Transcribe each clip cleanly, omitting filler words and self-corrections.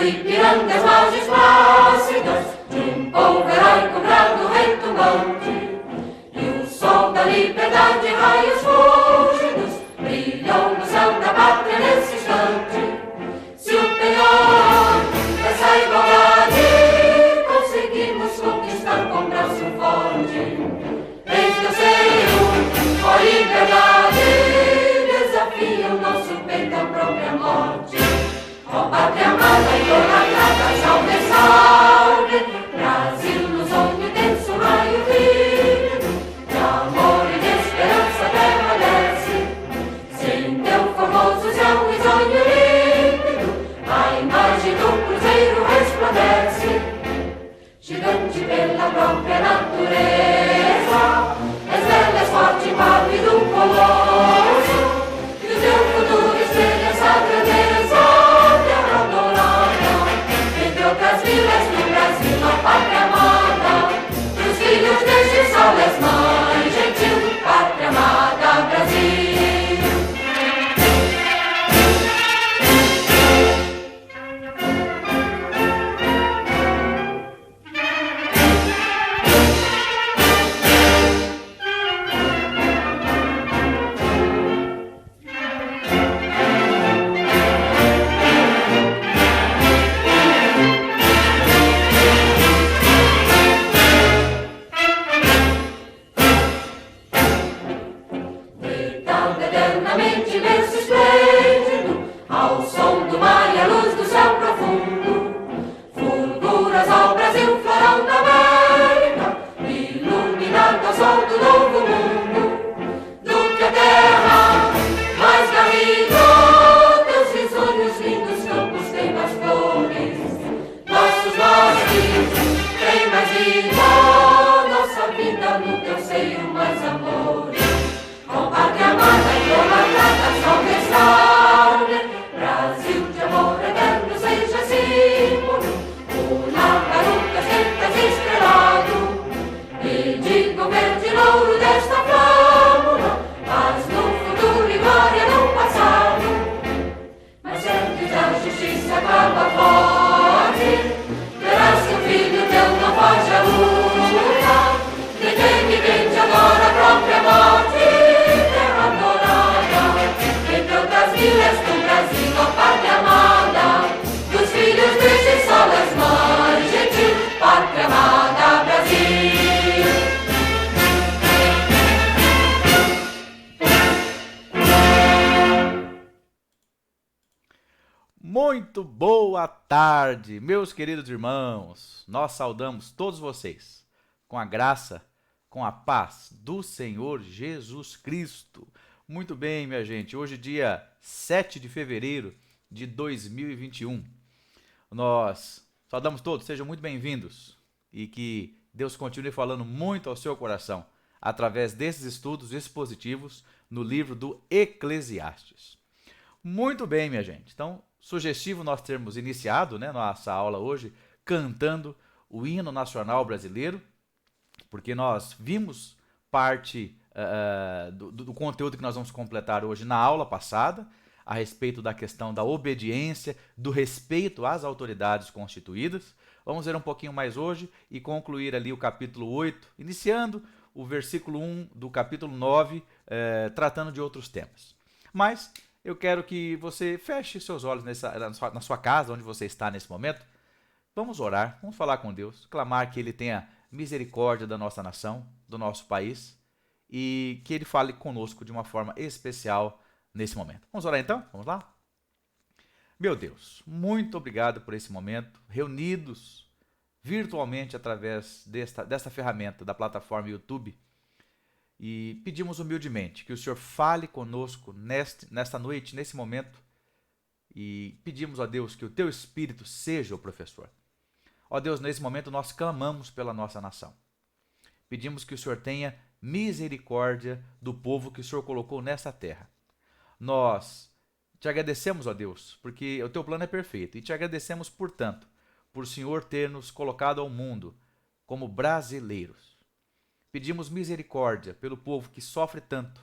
Ipirangas, lajes plácidas, de um povo heróico, brado, retumbante. E o sol da liberdade, raios fúlgidos, brilham no céu da pátria nesse instante. Se o penhor dessa igualdade conseguimos conquistar com braço forte, desde o seio, ó liberdade, desafia o nosso peito à própria morte. Ó pátria amada, idolatrada, salve, salve, Brasil no sonho denso, raio vívido, de amor e de esperança terra desce. Sem teu formoso céu risonho límpido, a imagem do cruzeiro resplandece. Gigante pela própria natureza, és bela, és forte, pálido, colosso, e o teu futuro espelha essa grandeza, terra adorada, entre outras vilas do Brasil, a pátria amada, dos filhos deste sol és mãe gentil, pátria amada, Brasil. Eternamente imenso, esplêndido, ao som do mar e à luz do céu profundo, fulguras ao Brasil, florão da América, iluminado ao sol do novo mundo. Do que a terra mais garrido, teus risonhos lindos campos têm mais flores, nossos bosques têm mais vida, nossa vida no teu seio mais amores. Ó pátria amada, idolatrada, salve, salve, Brasil de amor eterno seja símbolo, una garupa sentas estrelado, e diga o verde louro desta flâmula, mas no futuro e glória no passado. Mas antes a justiça acaba forte, verás que o filho teu não foge à luta, nem teme quem te adora a própria morte. Vilas do Brasil, ó pátria amada, dos filhos deste sol és mãe gentil, pátria amada, Brasil. Muito boa tarde, meus queridos irmãos. Nós saudamos todos vocês com a graça, com a paz do Senhor Jesus Cristo. Muito bem, minha gente, hoje dia 7 de fevereiro de 2021. Nós saudamos todos, sejam muito bem-vindos e que Deus continue falando muito ao seu coração através desses estudos expositivos no livro do Eclesiastes. Muito bem, minha gente, então, sugestivo nós termos iniciado, nossa aula hoje cantando o hino nacional brasileiro, porque nós vimos parte do conteúdo que nós vamos completar hoje na aula passada, a respeito da questão da obediência, do respeito às autoridades constituídas. Vamos ver um pouquinho mais hoje e concluir ali o capítulo 8, iniciando o versículo 1 do capítulo 9, tratando de outros temas. Mas eu quero que você feche seus olhos na sua casa, onde você está nesse momento. Vamos orar, vamos falar com Deus, clamar que Ele tenha misericórdia da nossa nação, do nosso país, e que Ele fale conosco de uma forma especial nesse momento. Vamos orar então? Vamos lá? Meu Deus, muito obrigado por esse momento, reunidos virtualmente através desta ferramenta da plataforma YouTube, e pedimos humildemente que o Senhor fale conosco nesta noite, nesse momento, e pedimos a Deus que o Teu Espírito seja o professor. Ó Deus, nesse momento nós clamamos pela nossa nação. Pedimos que o Senhor tenha misericórdia do povo que o Senhor colocou nessa terra. Nós te agradecemos, ó Deus, porque o teu plano é perfeito, e te agradecemos, portanto, por o Senhor ter nos colocado ao mundo como brasileiros. Pedimos misericórdia pelo povo que sofre tanto,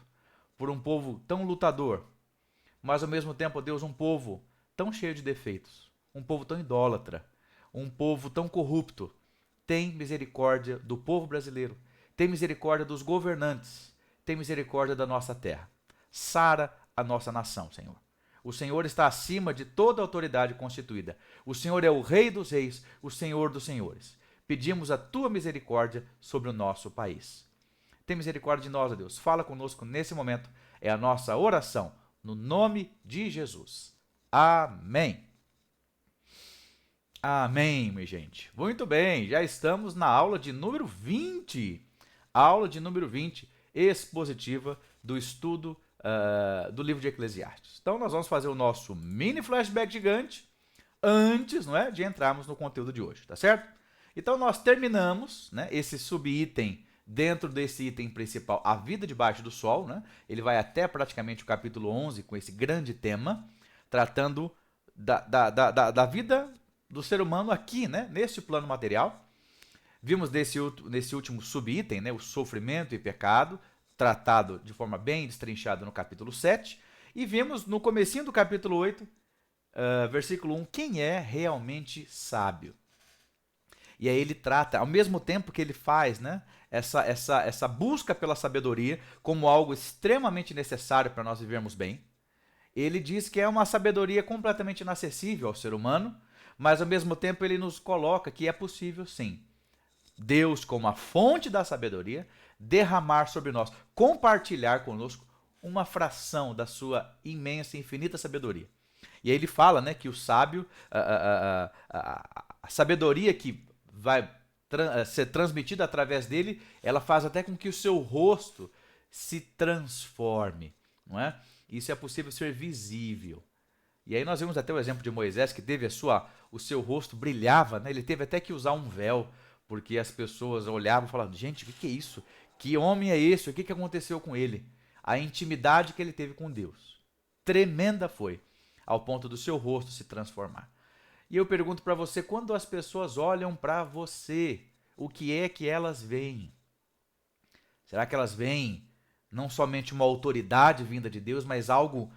por um povo tão lutador, mas ao mesmo tempo, ó Deus, um povo tão cheio de defeitos, um povo tão idólatra, um povo tão corrupto. Tem misericórdia do povo brasileiro, tem misericórdia dos governantes, tem misericórdia da nossa terra. Sara a nossa nação, Senhor. O Senhor está acima de toda autoridade constituída. O Senhor é o Rei dos reis, o Senhor dos senhores. Pedimos a tua misericórdia sobre o nosso país. Tem misericórdia de nós, ó Deus. Fala conosco nesse momento. É a nossa oração, no nome de Jesus. Amém. Amém, minha gente. Muito bem, já estamos na aula de número 20. Aula de número 20, expositiva do estudo do livro de Eclesiastes. Então, nós vamos fazer o nosso mini flashback gigante antes, não é, de entrarmos no conteúdo de hoje, tá certo? Então, nós terminamos, né, esse subitem dentro desse item principal, a vida debaixo do sol, né? Ele vai até praticamente o capítulo 11 com esse grande tema, tratando da vida do ser humano aqui, né, nesse plano material. Vimos nesse último subitem, né, o sofrimento e pecado, tratado de forma bem destrinchada no capítulo 7. E vimos no comecinho do capítulo 8, versículo 1, quem é realmente sábio. E aí ele trata, ao mesmo tempo que ele faz, né, essa busca pela sabedoria como algo extremamente necessário para nós vivermos bem, ele diz que é uma sabedoria completamente inacessível ao ser humano, mas ao mesmo tempo ele nos coloca que é possível sim, Deus como a fonte da sabedoria, derramar sobre nós, compartilhar conosco uma fração da sua imensa e infinita sabedoria. E aí ele fala, né, que o sábio, a sabedoria que vai ser transmitida através dele, ela faz até com que o seu rosto se transforme, não é? Isso é possível ser visível. E aí nós vemos até o exemplo de Moisés, que teve o seu rosto brilhava, né? Ele teve até que usar um véu, porque as pessoas olhavam e falavam, gente, o que é isso? Que homem é esse? O que aconteceu com ele? A intimidade que ele teve com Deus. Tremenda foi, ao ponto do seu rosto se transformar. E eu pergunto para você, quando as pessoas olham para você, o que é que elas veem? Será que elas veem não somente uma autoridade vinda de Deus, mas algo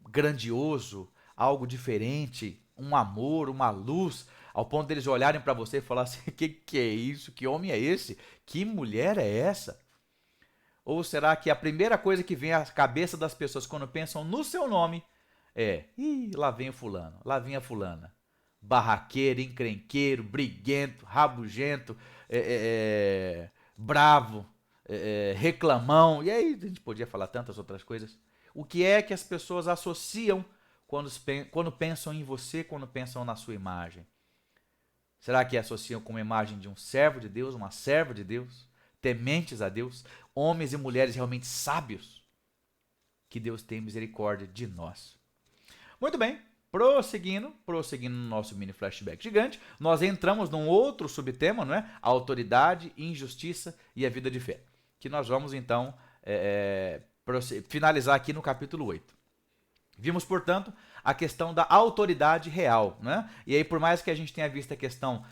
grandioso, algo diferente, um amor, uma luz, ao ponto deles olharem para você e falar assim, que é isso? Que homem é esse? Que mulher é essa? Ou será que a primeira coisa que vem à cabeça das pessoas quando pensam no seu nome é, lá vem o fulano, lá vem a fulana, barraqueiro, encrenqueiro, briguento, rabugento, bravo, reclamão, e aí a gente podia falar tantas outras coisas. O que é que as pessoas associam quando pensam em você, quando pensam na sua imagem? Será que associam com a imagem de um servo de Deus, uma serva de Deus, tementes a Deus, homens e mulheres realmente sábios? Que Deus tenha misericórdia de nós. Muito bem, prosseguindo no nosso mini flashback gigante, nós entramos num outro subtema, não é? A autoridade, injustiça e a vida de fé. Que nós vamos então finalizar aqui no capítulo 8. Vimos, portanto, a questão da autoridade real, né? E aí, por mais que a gente tenha visto a questão,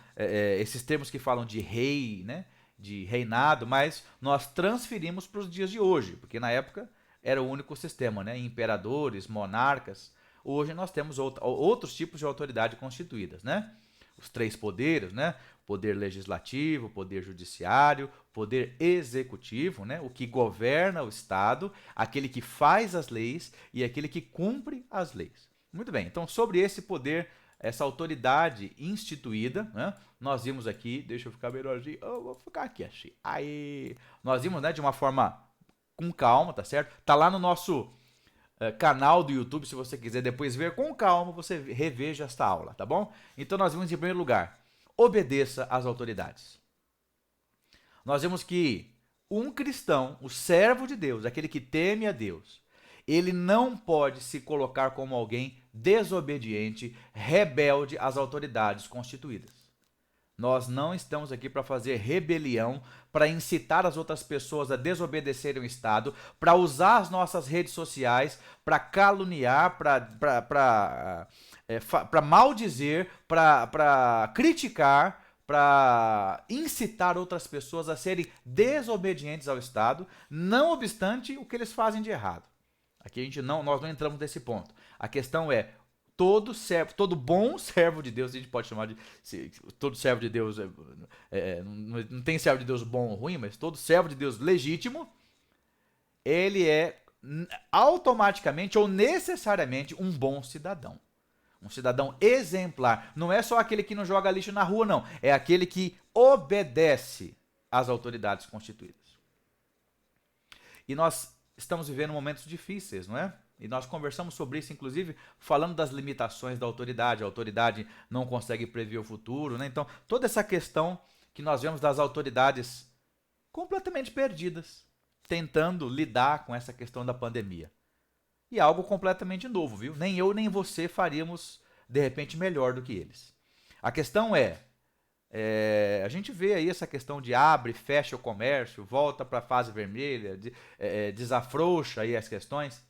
esses termos que falam de rei, né? De reinado, mas nós transferimos para os dias de hoje, porque na época era o único sistema, né? Imperadores, monarcas. Hoje nós temos outros tipos de autoridade constituídas, né? Os três poderes, né? Poder legislativo, poder judiciário, poder executivo, né? O que governa o Estado, aquele que faz as leis e aquele que cumpre as leis. Muito bem, então sobre esse poder, essa autoridade instituída, né? Nós vimos aqui, deixa eu ficar melhorzinho, vou ficar aqui assim. Aí, nós vimos, né, de uma forma com calma, tá certo? Tá lá no nosso canal do YouTube, se você quiser depois ver com calma, você reveja esta aula, tá bom? Então nós vimos em primeiro lugar, obedeça às autoridades. Nós vemos que um cristão, o servo de Deus, aquele que teme a Deus, ele não pode se colocar como alguém desobediente, rebelde às autoridades constituídas. Nós não estamos aqui para fazer rebelião, para incitar as outras pessoas a desobedecerem o Estado, para usar as nossas redes sociais, para caluniar, para maldizer, para criticar, para incitar outras pessoas a serem desobedientes ao Estado, não obstante o que eles fazem de errado. Aqui nós não entramos nesse ponto. A questão é, todo bom servo de Deus, a gente pode chamar de, todo servo de Deus, não tem servo de Deus bom ou ruim, mas todo servo de Deus legítimo, ele é automaticamente ou necessariamente um bom cidadão. Um cidadão exemplar. Não é só aquele que não joga lixo na rua, não. É aquele que obedece às autoridades constituídas. E nós estamos vivendo momentos difíceis, não é? E nós conversamos sobre isso, inclusive, falando das limitações da autoridade. A autoridade não consegue prever o futuro, né? Então, toda essa questão que nós vemos das autoridades completamente perdidas, tentando lidar com essa questão da pandemia. E algo completamente novo, viu? Nem eu nem você faríamos, de repente, melhor do que eles. A questão a gente vê aí essa questão de abre, fecha o comércio, volta para a fase vermelha, desafrouxa aí as questões.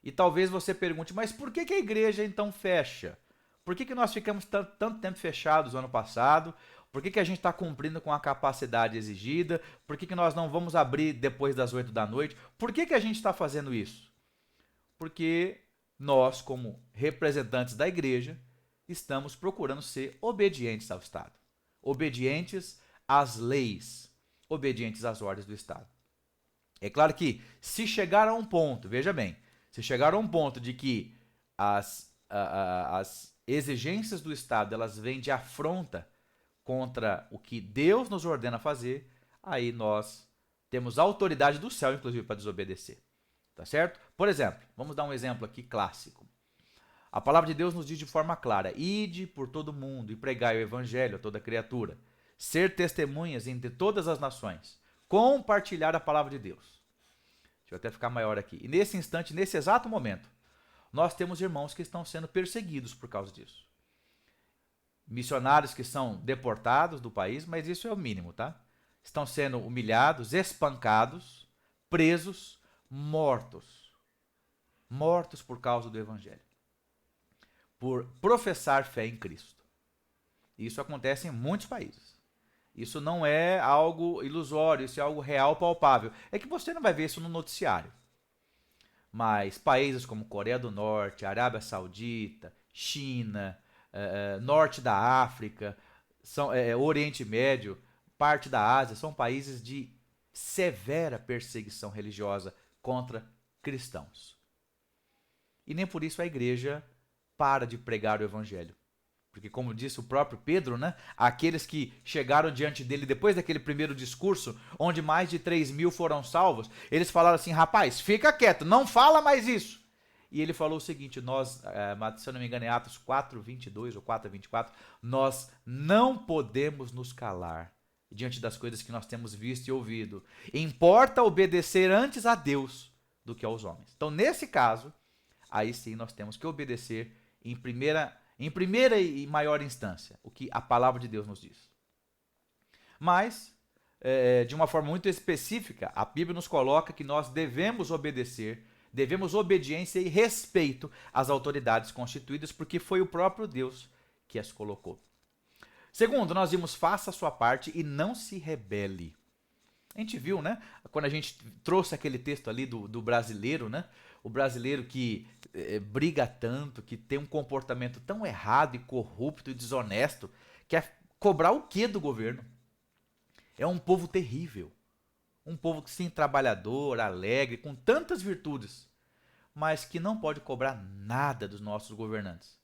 E talvez você pergunte, mas por que a igreja então fecha? Por que nós ficamos tanto tempo fechados no ano passado? Por que a gente está cumprindo com a capacidade exigida? Por que nós não vamos abrir depois das 8 da noite? Por que a gente está fazendo isso? Porque nós, como representantes da igreja, estamos procurando ser obedientes ao Estado. Obedientes às leis, obedientes às ordens do Estado. É claro que se chegar a um ponto, veja bem, se chegar a um ponto de que as exigências do Estado elas vêm de afronta contra o que Deus nos ordena fazer, aí nós temos a autoridade do céu, inclusive, para desobedecer. Tá certo? Por exemplo, vamos dar um exemplo aqui clássico. A palavra de Deus nos diz de forma clara: ide por todo mundo e pregai o evangelho a toda criatura, ser testemunhas entre todas as nações, compartilhar a palavra de Deus. Deixa eu até ficar maior aqui. E nesse instante, nesse exato momento, nós temos irmãos que estão sendo perseguidos por causa disso. Missionários que são deportados do país, mas isso é o mínimo, tá? Estão sendo humilhados, espancados, presos, mortos por causa do evangelho, por professar fé em Cristo. Isso acontece em muitos países. Isso não é algo ilusório, isso é algo real, palpável. É que você não vai ver isso no noticiário. Mas países como Coreia do Norte, Arábia Saudita, China, norte da África, Oriente Médio, parte da Ásia, são países de severa perseguição religiosa contra cristãos. E nem por isso a igreja para de pregar o evangelho. Porque, como disse o próprio Pedro, né, aqueles que chegaram diante dele depois daquele primeiro discurso, onde mais de 3.000 foram salvos, eles falaram assim: rapaz, fica quieto, não fala mais isso. E ele falou o seguinte, se eu não me engano, em Atos 4:22 ou 4:24, nós não podemos nos calar diante das coisas que nós temos visto e ouvido. Importa obedecer antes a Deus do que aos homens. Então, nesse caso, aí sim nós temos que obedecer em primeira e maior instância o que a palavra de Deus nos diz. Mas, de uma forma muito específica, a Bíblia nos coloca que nós devemos obediência e respeito às autoridades constituídas, porque foi o próprio Deus que as colocou. Segundo, nós vimos: faça a sua parte e não se rebele. A gente viu, né? Quando a gente trouxe aquele texto ali do brasileiro, né? O brasileiro que briga tanto, que tem um comportamento tão errado e corrupto e desonesto, quer cobrar o quê do governo? É um povo terrível. Um povo, sim, trabalhador, alegre, com tantas virtudes, mas que não pode cobrar nada dos nossos governantes,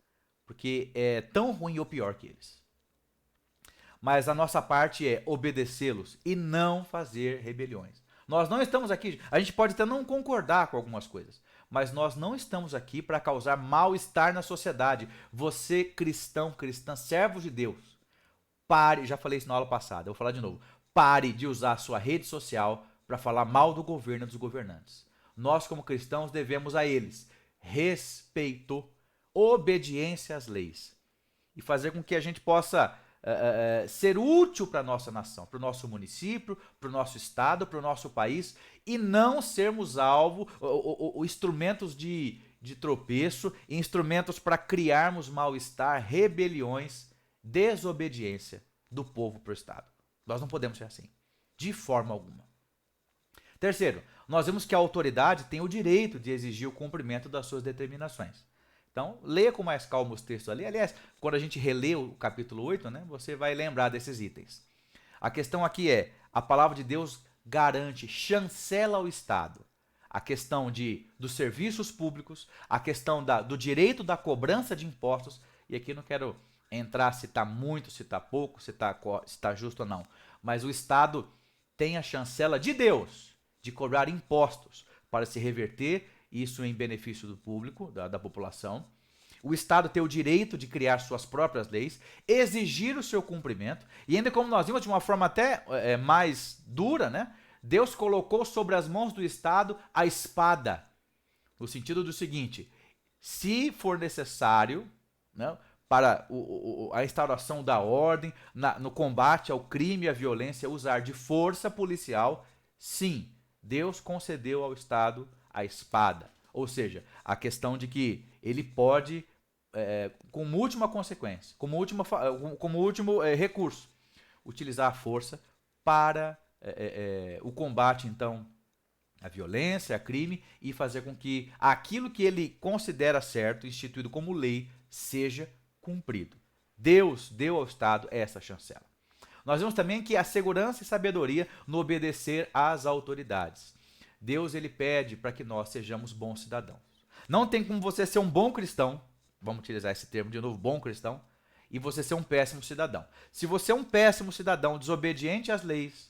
porque é tão ruim ou pior que eles. Mas a nossa parte é obedecê-los e não fazer rebeliões. Nós não estamos aqui, a gente pode até não concordar com algumas coisas, mas nós não estamos aqui para causar mal-estar na sociedade. Você, cristão, cristã, servo de Deus, pare, já falei isso na aula passada, eu vou falar de novo, pare de usar a sua rede social para falar mal do governo e dos governantes. Nós, como cristãos, devemos a eles respeito, obediência às leis e fazer com que a gente possa ser útil para a nossa nação, para o nosso município, para o nosso estado, para o nosso país, e não sermos alvo, ou instrumentos de tropeço, instrumentos para criarmos mal-estar, rebeliões, desobediência do povo para o Estado. Nós não podemos ser assim, de forma alguma. Terceiro, nós vemos que a autoridade tem o direito de exigir o cumprimento das suas determinações. Então, leia com mais calma os textos ali. Aliás, quando a gente relê o capítulo 8, né, você vai lembrar desses itens. A questão aqui é, a palavra de Deus garante, chancela o Estado. A questão dos serviços públicos, a questão do direito da cobrança de impostos, e aqui não quero entrar se está muito, se está pouco, se está justo ou não, mas o Estado tem a chancela de Deus de cobrar impostos para se reverter isso em benefício do público, da população. O Estado tem o direito de criar suas próprias leis, exigir o seu cumprimento, e ainda como nós vimos de uma forma até mais dura, né? Deus colocou sobre as mãos do Estado a espada, no sentido do seguinte, se for necessário, né, para a instauração da ordem, no combate ao crime e à violência, usar de força policial, sim, Deus concedeu ao Estado a espada. Ou seja, a questão de que ele pode, como última consequência, como último recurso, utilizar a força para o combate, então, à violência, a crime, e fazer com que aquilo que ele considera certo, instituído como lei, seja cumprido. Deus deu ao Estado essa chancela. Nós vemos também que a segurança e sabedoria no obedecer às autoridades. Deus, ele pede para que nós sejamos bons cidadãos. Não tem como você ser um bom cristão, vamos utilizar esse termo de novo, bom cristão, e você ser um péssimo cidadão. Se você é um péssimo cidadão, desobediente às leis,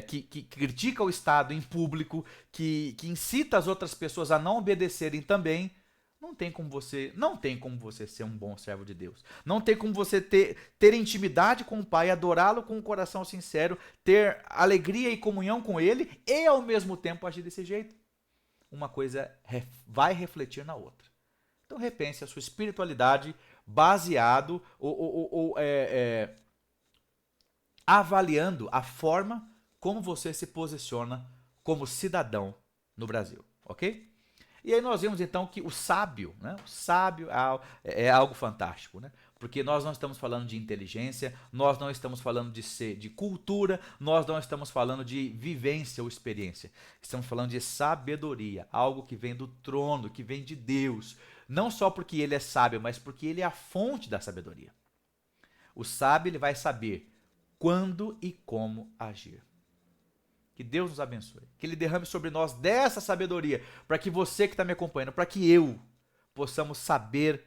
que critica o Estado em público, que incita as outras pessoas a não obedecerem também, não tem como você ser um bom servo de Deus. Não tem como você ter intimidade com o Pai, adorá-lo com um coração sincero, ter alegria e comunhão com Ele e ao mesmo tempo agir desse jeito. Uma coisa vai refletir na outra. Então repense a sua espiritualidade baseado avaliando a forma como você se posiciona como cidadão no Brasil, ok? E aí nós vemos então que o sábio, né? O sábio é algo fantástico, né? Porque nós não estamos falando de inteligência, nós não estamos falando de cultura, nós não estamos falando de vivência ou experiência. Estamos falando de sabedoria, algo que vem do trono, que vem de Deus. Não só porque ele é sábio, mas porque ele é a fonte da sabedoria. O sábio, ele vai saber quando e como agir. Que Deus nos abençoe. Que Ele derrame sobre nós dessa sabedoria, para que você que está me acompanhando, para que eu possamos saber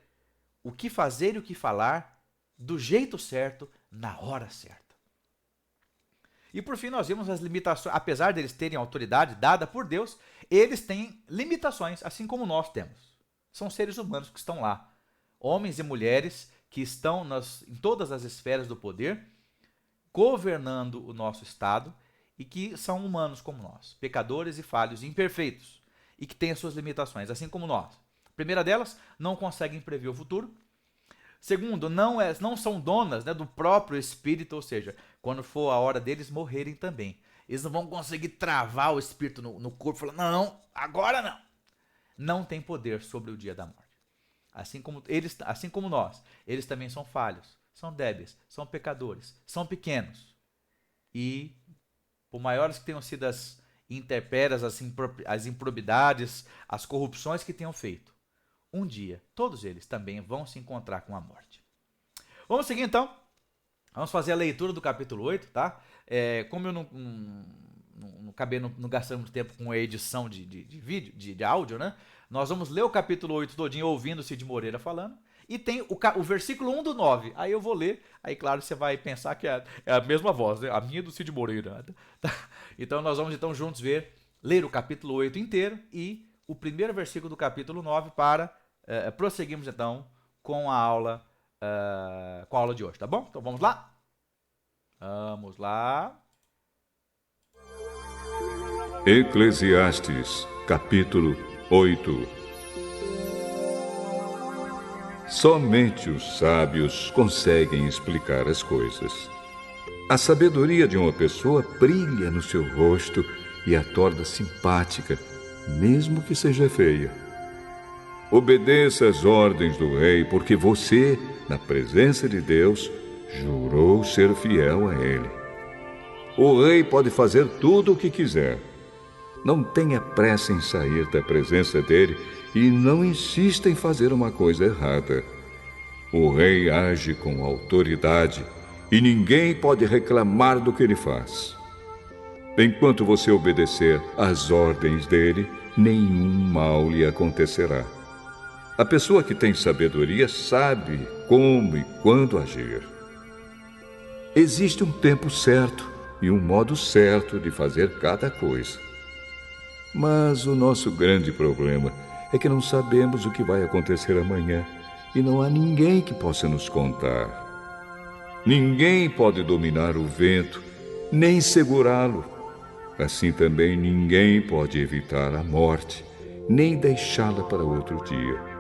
o que fazer e o que falar do jeito certo, na hora certa. E por fim nós vemos as limitações, apesar deles terem autoridade dada por Deus, eles têm limitações, assim como nós temos. São seres humanos que estão lá. Homens e mulheres que estão em todas as esferas do poder, governando o nosso Estado, e que são humanos como nós, pecadores e falhos, imperfeitos, e que têm as suas limitações, assim como nós. A primeira delas, não conseguem prever o futuro. Segundo, não são donas, né, do próprio espírito, ou seja, quando for a hora deles morrerem também. Eles não vão conseguir travar o espírito no corpo, falando, não, agora não. Não tem poder sobre o dia da morte. Assim como nós, eles também são falhos, são débeis, são pecadores, são pequenos. E por maiores que tenham sido as intempéries, as improbidades, as corrupções que tenham feito, um dia, todos eles também vão se encontrar com a morte. Vamos seguir então. Vamos fazer a leitura do capítulo 8, tá? Como eu não gastando muito tempo com a edição de vídeo, de áudio, né? Nós vamos ler o capítulo 8 todinho ouvindo o Cid Moreira falando. E tem o versículo 1 do 9. Aí eu vou ler. Aí, claro, você vai pensar que é a mesma voz, né? A minha do Cid Moreira. Então, nós vamos então juntos ler o capítulo 8 inteiro e o primeiro versículo do capítulo 9 para prosseguirmos então com a aula de hoje, tá bom? Então, vamos lá? Vamos lá. Eclesiastes, capítulo 8. Somente os sábios conseguem explicar as coisas. A sabedoria de uma pessoa brilha no seu rosto e a torna simpática, mesmo que seja feia. Obedeça às ordens do rei, porque você, na presença de Deus, jurou ser fiel a ele. O rei pode fazer tudo o que quiser. Não tenha pressa em sair da presença dele e não insista em fazer uma coisa errada. O rei age com autoridade e ninguém pode reclamar do que ele faz. Enquanto você obedecer às ordens dele, nenhum mal lhe acontecerá. A pessoa que tem sabedoria sabe como e quando agir. Existe um tempo certo e um modo certo de fazer cada coisa. Mas o nosso grande problema é que não sabemos o que vai acontecer amanhã e não há ninguém que possa nos contar. Ninguém pode dominar o vento, nem segurá-lo. Assim também ninguém pode evitar a morte, nem deixá-la para outro dia.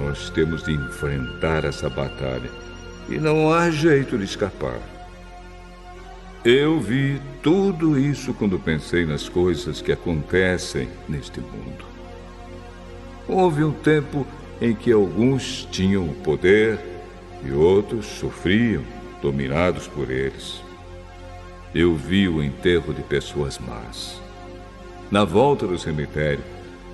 Nós temos de enfrentar essa batalha e não há jeito de escapar. Eu vi tudo isso quando pensei nas coisas que acontecem neste mundo. Houve um tempo em que alguns tinham o poder e outros sofriam, dominados por eles. Eu vi o enterro de pessoas más. Na volta do cemitério,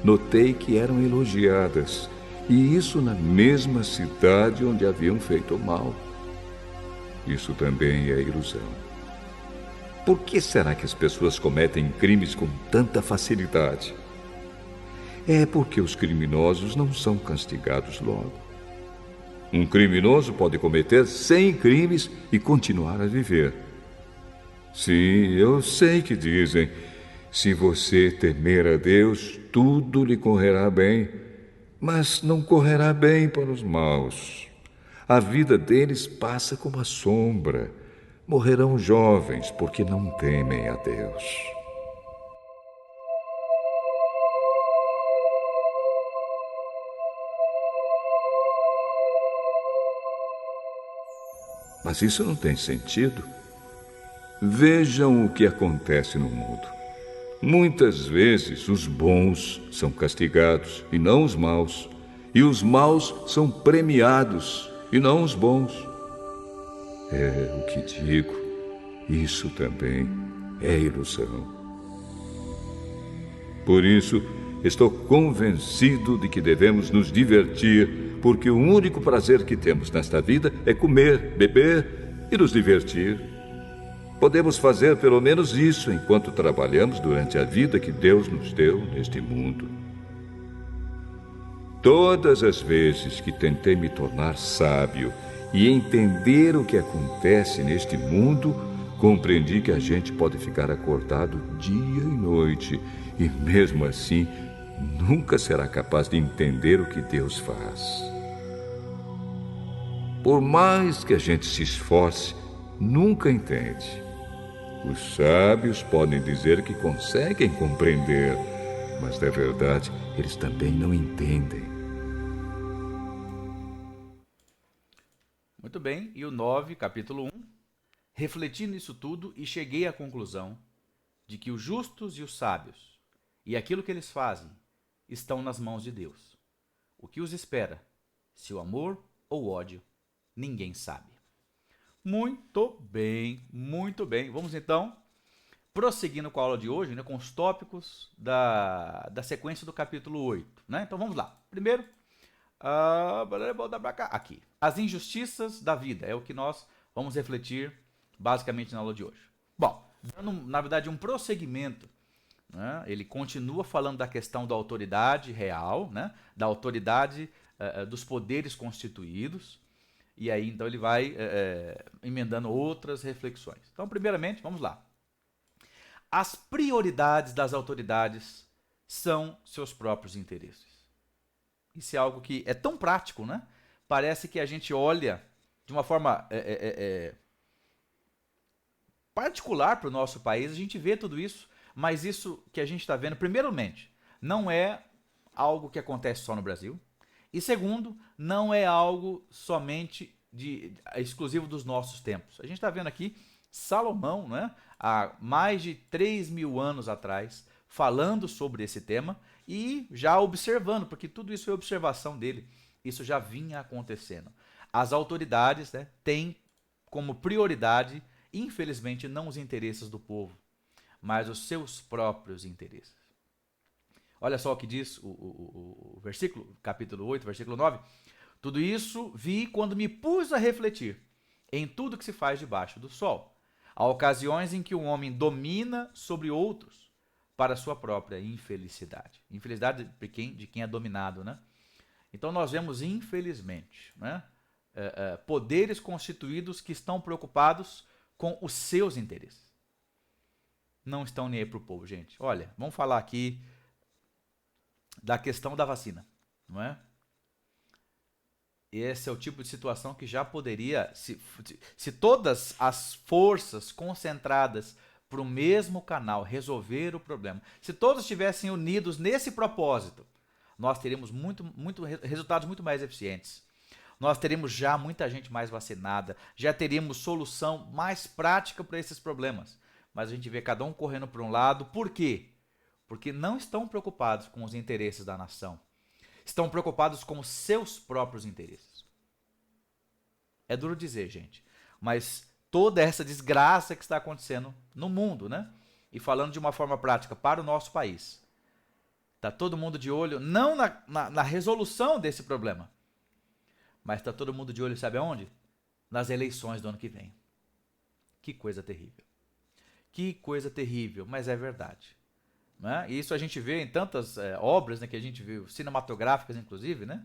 notei que eram elogiadas, e isso na mesma cidade onde haviam feito mal. Isso também é ilusão. Por que será que as pessoas cometem crimes com tanta facilidade? É porque os criminosos não são castigados logo. Um criminoso pode cometer 100 crimes e continuar a viver. Sim, eu sei que dizem, se você temer a Deus, tudo lhe correrá bem, mas não correrá bem para os maus. A vida deles passa como a sombra. Morrerão jovens porque não temem a Deus. Mas isso não tem sentido. Vejam o que acontece no mundo. Muitas vezes os bons são castigados e não os maus, e os maus são premiados e não os bons. É o que digo, isso também é ilusão. Por isso, estou convencido de que devemos nos divertir, porque o único prazer que temos nesta vida é comer, beber e nos divertir. Podemos fazer pelo menos isso enquanto trabalhamos durante a vida que Deus nos deu neste mundo. Todas as vezes que tentei me tornar sábio e entender o que acontece neste mundo, compreendi que a gente pode ficar acordado dia e noite e, mesmo assim, nunca será capaz de entender o que Deus faz. Por mais que a gente se esforce, nunca entende. Os sábios podem dizer que conseguem compreender, mas, na verdade, eles também não entendem. Muito bem, e o 9, capítulo 1. Refleti nisso tudo e cheguei à conclusão de que os justos e os sábios, e aquilo que eles fazem, estão nas mãos de Deus. O que os espera, se o amor ou o ódio, ninguém sabe. Muito bem, muito bem. Vamos então, prosseguindo com a aula de hoje, né, com os tópicos da sequência do capítulo 8. Né? Então vamos lá. Primeiro, aqui. As injustiças da vida é o que nós vamos refletir basicamente na aula de hoje. Bom, dando na verdade um prosseguimento, né, ele continua falando da questão da autoridade real, né, da autoridade dos poderes constituídos. E aí, então, ele vai emendando outras reflexões. Então, primeiramente, vamos lá. As prioridades das autoridades são seus próprios interesses. Isso é algo que é tão prático, né? Parece que a gente olha de uma forma particular para o nosso país, a gente vê tudo isso, mas isso que a gente está vendo, primeiramente, não é algo que acontece só no Brasil. E segundo, não é algo somente exclusivo dos nossos tempos. A gente está vendo aqui Salomão, né, há mais de 3.000 anos atrás, falando sobre esse tema e já observando, porque tudo isso é observação dele, isso já vinha acontecendo. As autoridades, né, têm como prioridade, infelizmente, não os interesses do povo, mas os seus próprios interesses. Olha só o que diz o versículo, capítulo 8, versículo 9. Tudo isso vi quando me pus a refletir em tudo que se faz debaixo do sol. Há ocasiões em que o homem domina sobre outros para a sua própria infelicidade. Infelicidade de quem é dominado, né? Então nós vemos, infelizmente, né, poderes constituídos que estão preocupados com os seus interesses. Não estão nem aí para o povo, gente. Olha, vamos falar aqui da questão da vacina, não é? Esse é o tipo de situação que já poderia, se todas as forças concentradas para o mesmo canal resolver o problema, se todos estivessem unidos nesse propósito, nós teríamos resultados muito mais eficientes. Nós teríamos já muita gente mais vacinada, já teríamos solução mais prática para esses problemas. Mas a gente vê cada um correndo para um lado. Por quê? Porque não estão preocupados com os interesses da nação. Estão preocupados com os seus próprios interesses. É duro dizer, gente, mas toda essa desgraça que está acontecendo no mundo, né? E falando de uma forma prática para o nosso país, está todo mundo de olho, não na resolução desse problema, mas está todo mundo de olho, sabe aonde? Nas eleições do ano que vem. Que coisa terrível. Que coisa terrível, mas é verdade. Né? E isso a gente vê em tantas obras, né, que a gente viu, cinematográficas inclusive, né?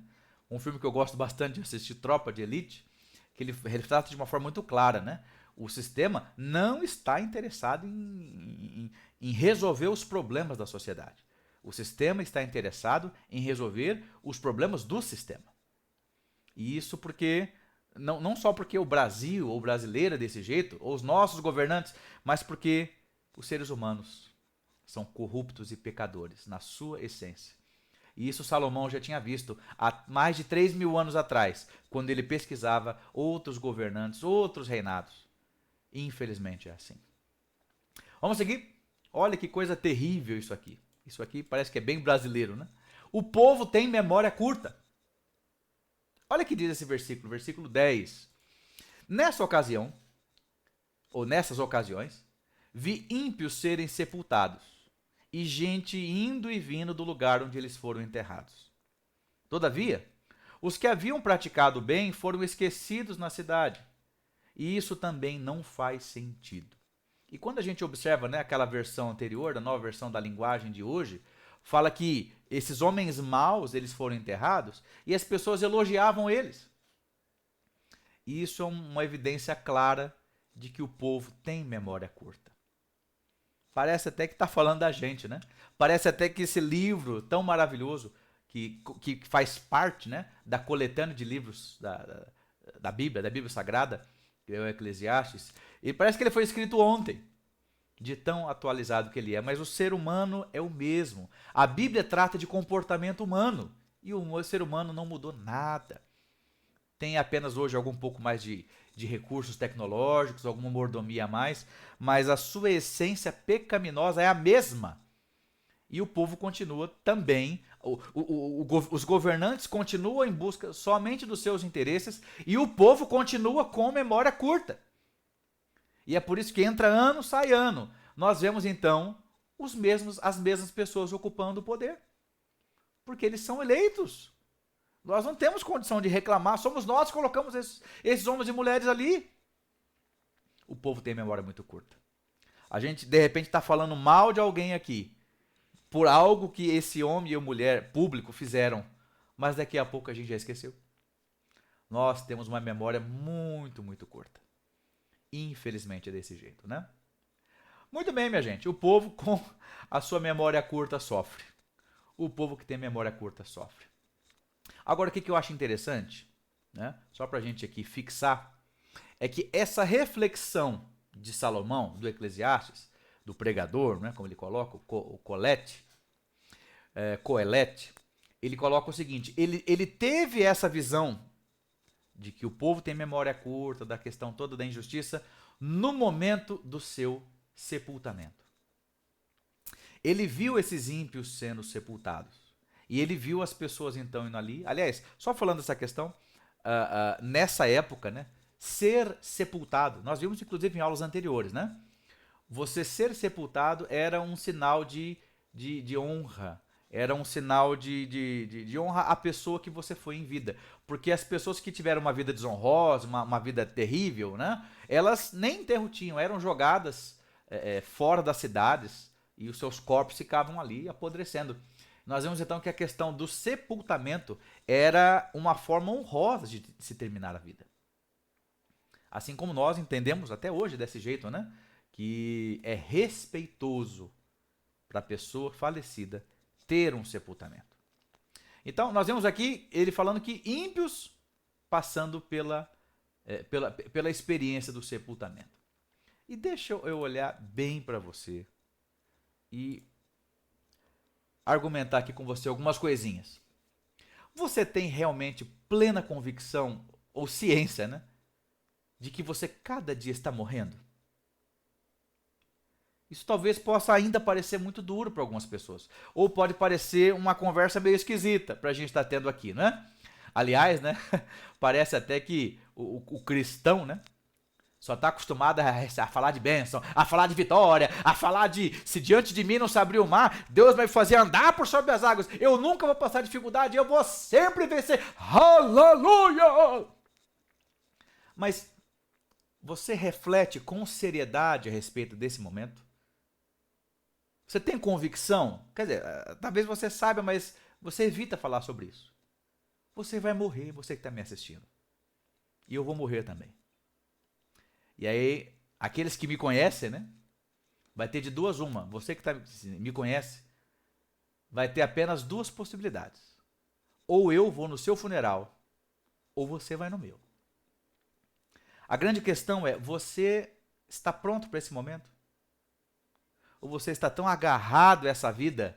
Um filme que eu gosto bastante de assistir, Tropa de Elite, que ele retrata de uma forma muito clara, né? O sistema não está interessado em resolver os problemas da sociedade. O sistema está interessado em resolver os problemas do sistema. E isso porque, não só porque o Brasil, ou o brasileiro é desse jeito, ou os nossos governantes, mas porque os seres humanos são corruptos e pecadores na sua essência. E isso Salomão já tinha visto há mais de 3.000 anos atrás, quando ele pesquisava outros governantes, outros reinados. Infelizmente é assim. Vamos seguir? Olha que coisa terrível isso aqui. Isso aqui parece que é bem brasileiro, né? O povo tem memória curta. Olha o que diz esse versículo, versículo 10. Nessa ocasião, ou nessas ocasiões, vi ímpios serem sepultados, e gente indo e vindo do lugar onde eles foram enterrados. Todavia, os que haviam praticado bem foram esquecidos na cidade, e isso também não faz sentido. E quando a gente observa, né, aquela versão anterior, da nova versão da linguagem de hoje, fala que esses homens maus, eles foram enterrados, e as pessoas elogiavam eles. E isso é uma evidência clara de que o povo tem memória curta. Parece até que está falando da gente, né? Parece até que esse livro tão maravilhoso, que faz parte, né, da coletânea de livros da Bíblia Sagrada, que é o Eclesiastes, e parece que ele foi escrito ontem, de tão atualizado que ele é. Mas o ser humano é o mesmo. A Bíblia trata de comportamento humano, e o ser humano não mudou nada. Tem apenas hoje algum pouco mais de recursos tecnológicos, alguma mordomia a mais, mas a sua essência pecaminosa é a mesma. E o povo continua também, os governantes continuam em busca somente dos seus interesses, e o povo continua com memória curta. E é por isso que entra ano, sai ano. Nós vemos então as mesmas pessoas ocupando o poder. Porque eles são eleitos. Nós não temos condição de reclamar, somos nós que colocamos esses homens e mulheres ali. O povo tem memória muito curta. A gente, de repente, está falando mal de alguém aqui, por algo que esse homem e a mulher público fizeram, mas daqui a pouco a gente já esqueceu. Nós temos uma memória muito, muito curta. Infelizmente é desse jeito, né? Muito bem, minha gente, o povo com a sua memória curta sofre. O povo que tem memória curta sofre. Agora, o que eu acho interessante, né, só para a gente aqui fixar, é que essa reflexão de Salomão, do Eclesiastes, do pregador, né, como ele coloca, o Coelete, ele coloca o seguinte, ele teve essa visão de que o povo tem memória curta, da questão toda da injustiça, no momento do seu sepultamento. Ele viu esses ímpios sendo sepultados. E ele viu as pessoas então indo ali. Aliás, só falando dessa questão, nessa época, né, ser sepultado, nós vimos inclusive em aulas anteriores, né? você ser sepultado era um sinal de honra. Era um sinal de honra à pessoa que você foi em vida. Porque as pessoas que tiveram uma vida desonrosa, uma vida terrível, né? Elas nem enterro tinham, eram jogadas fora das cidades e os seus corpos ficavam ali apodrecendo. Nós vemos então que a questão do sepultamento era uma forma honrosa de se terminar a vida. Assim como nós entendemos até hoje desse jeito, né? Que é respeitoso para a pessoa falecida ter um sepultamento. Então, nós vemos aqui ele falando que ímpios passando pela experiência do sepultamento. E deixa eu olhar bem para você e argumentar aqui com você algumas coisinhas. Você tem realmente plena convicção ou ciência, né, de que você cada dia está morrendo? Isso talvez possa ainda parecer muito duro para algumas pessoas. Ou pode parecer uma conversa meio esquisita para a gente estar tendo aqui, né? Aliás, né? Parece até que o cristão, né? Só está acostumado a falar de bênção, a falar de vitória, a falar de se diante de mim não se abrir o mar, Deus vai fazer andar por sobre as águas. Eu nunca vou passar dificuldade, eu vou sempre vencer. Aleluia! Mas você reflete com seriedade a respeito desse momento? Você tem convicção? Quer dizer, talvez você saiba, mas você evita falar sobre isso. Você vai morrer, você que está me assistindo. E eu vou morrer também. E aí, aqueles que me conhecem, né? Vai ter de duas uma. Você que me conhece, vai ter apenas duas possibilidades. Ou eu vou no seu funeral, ou você vai no meu. A grande questão é, você está pronto para esse momento? Ou você está tão agarrado a essa vida?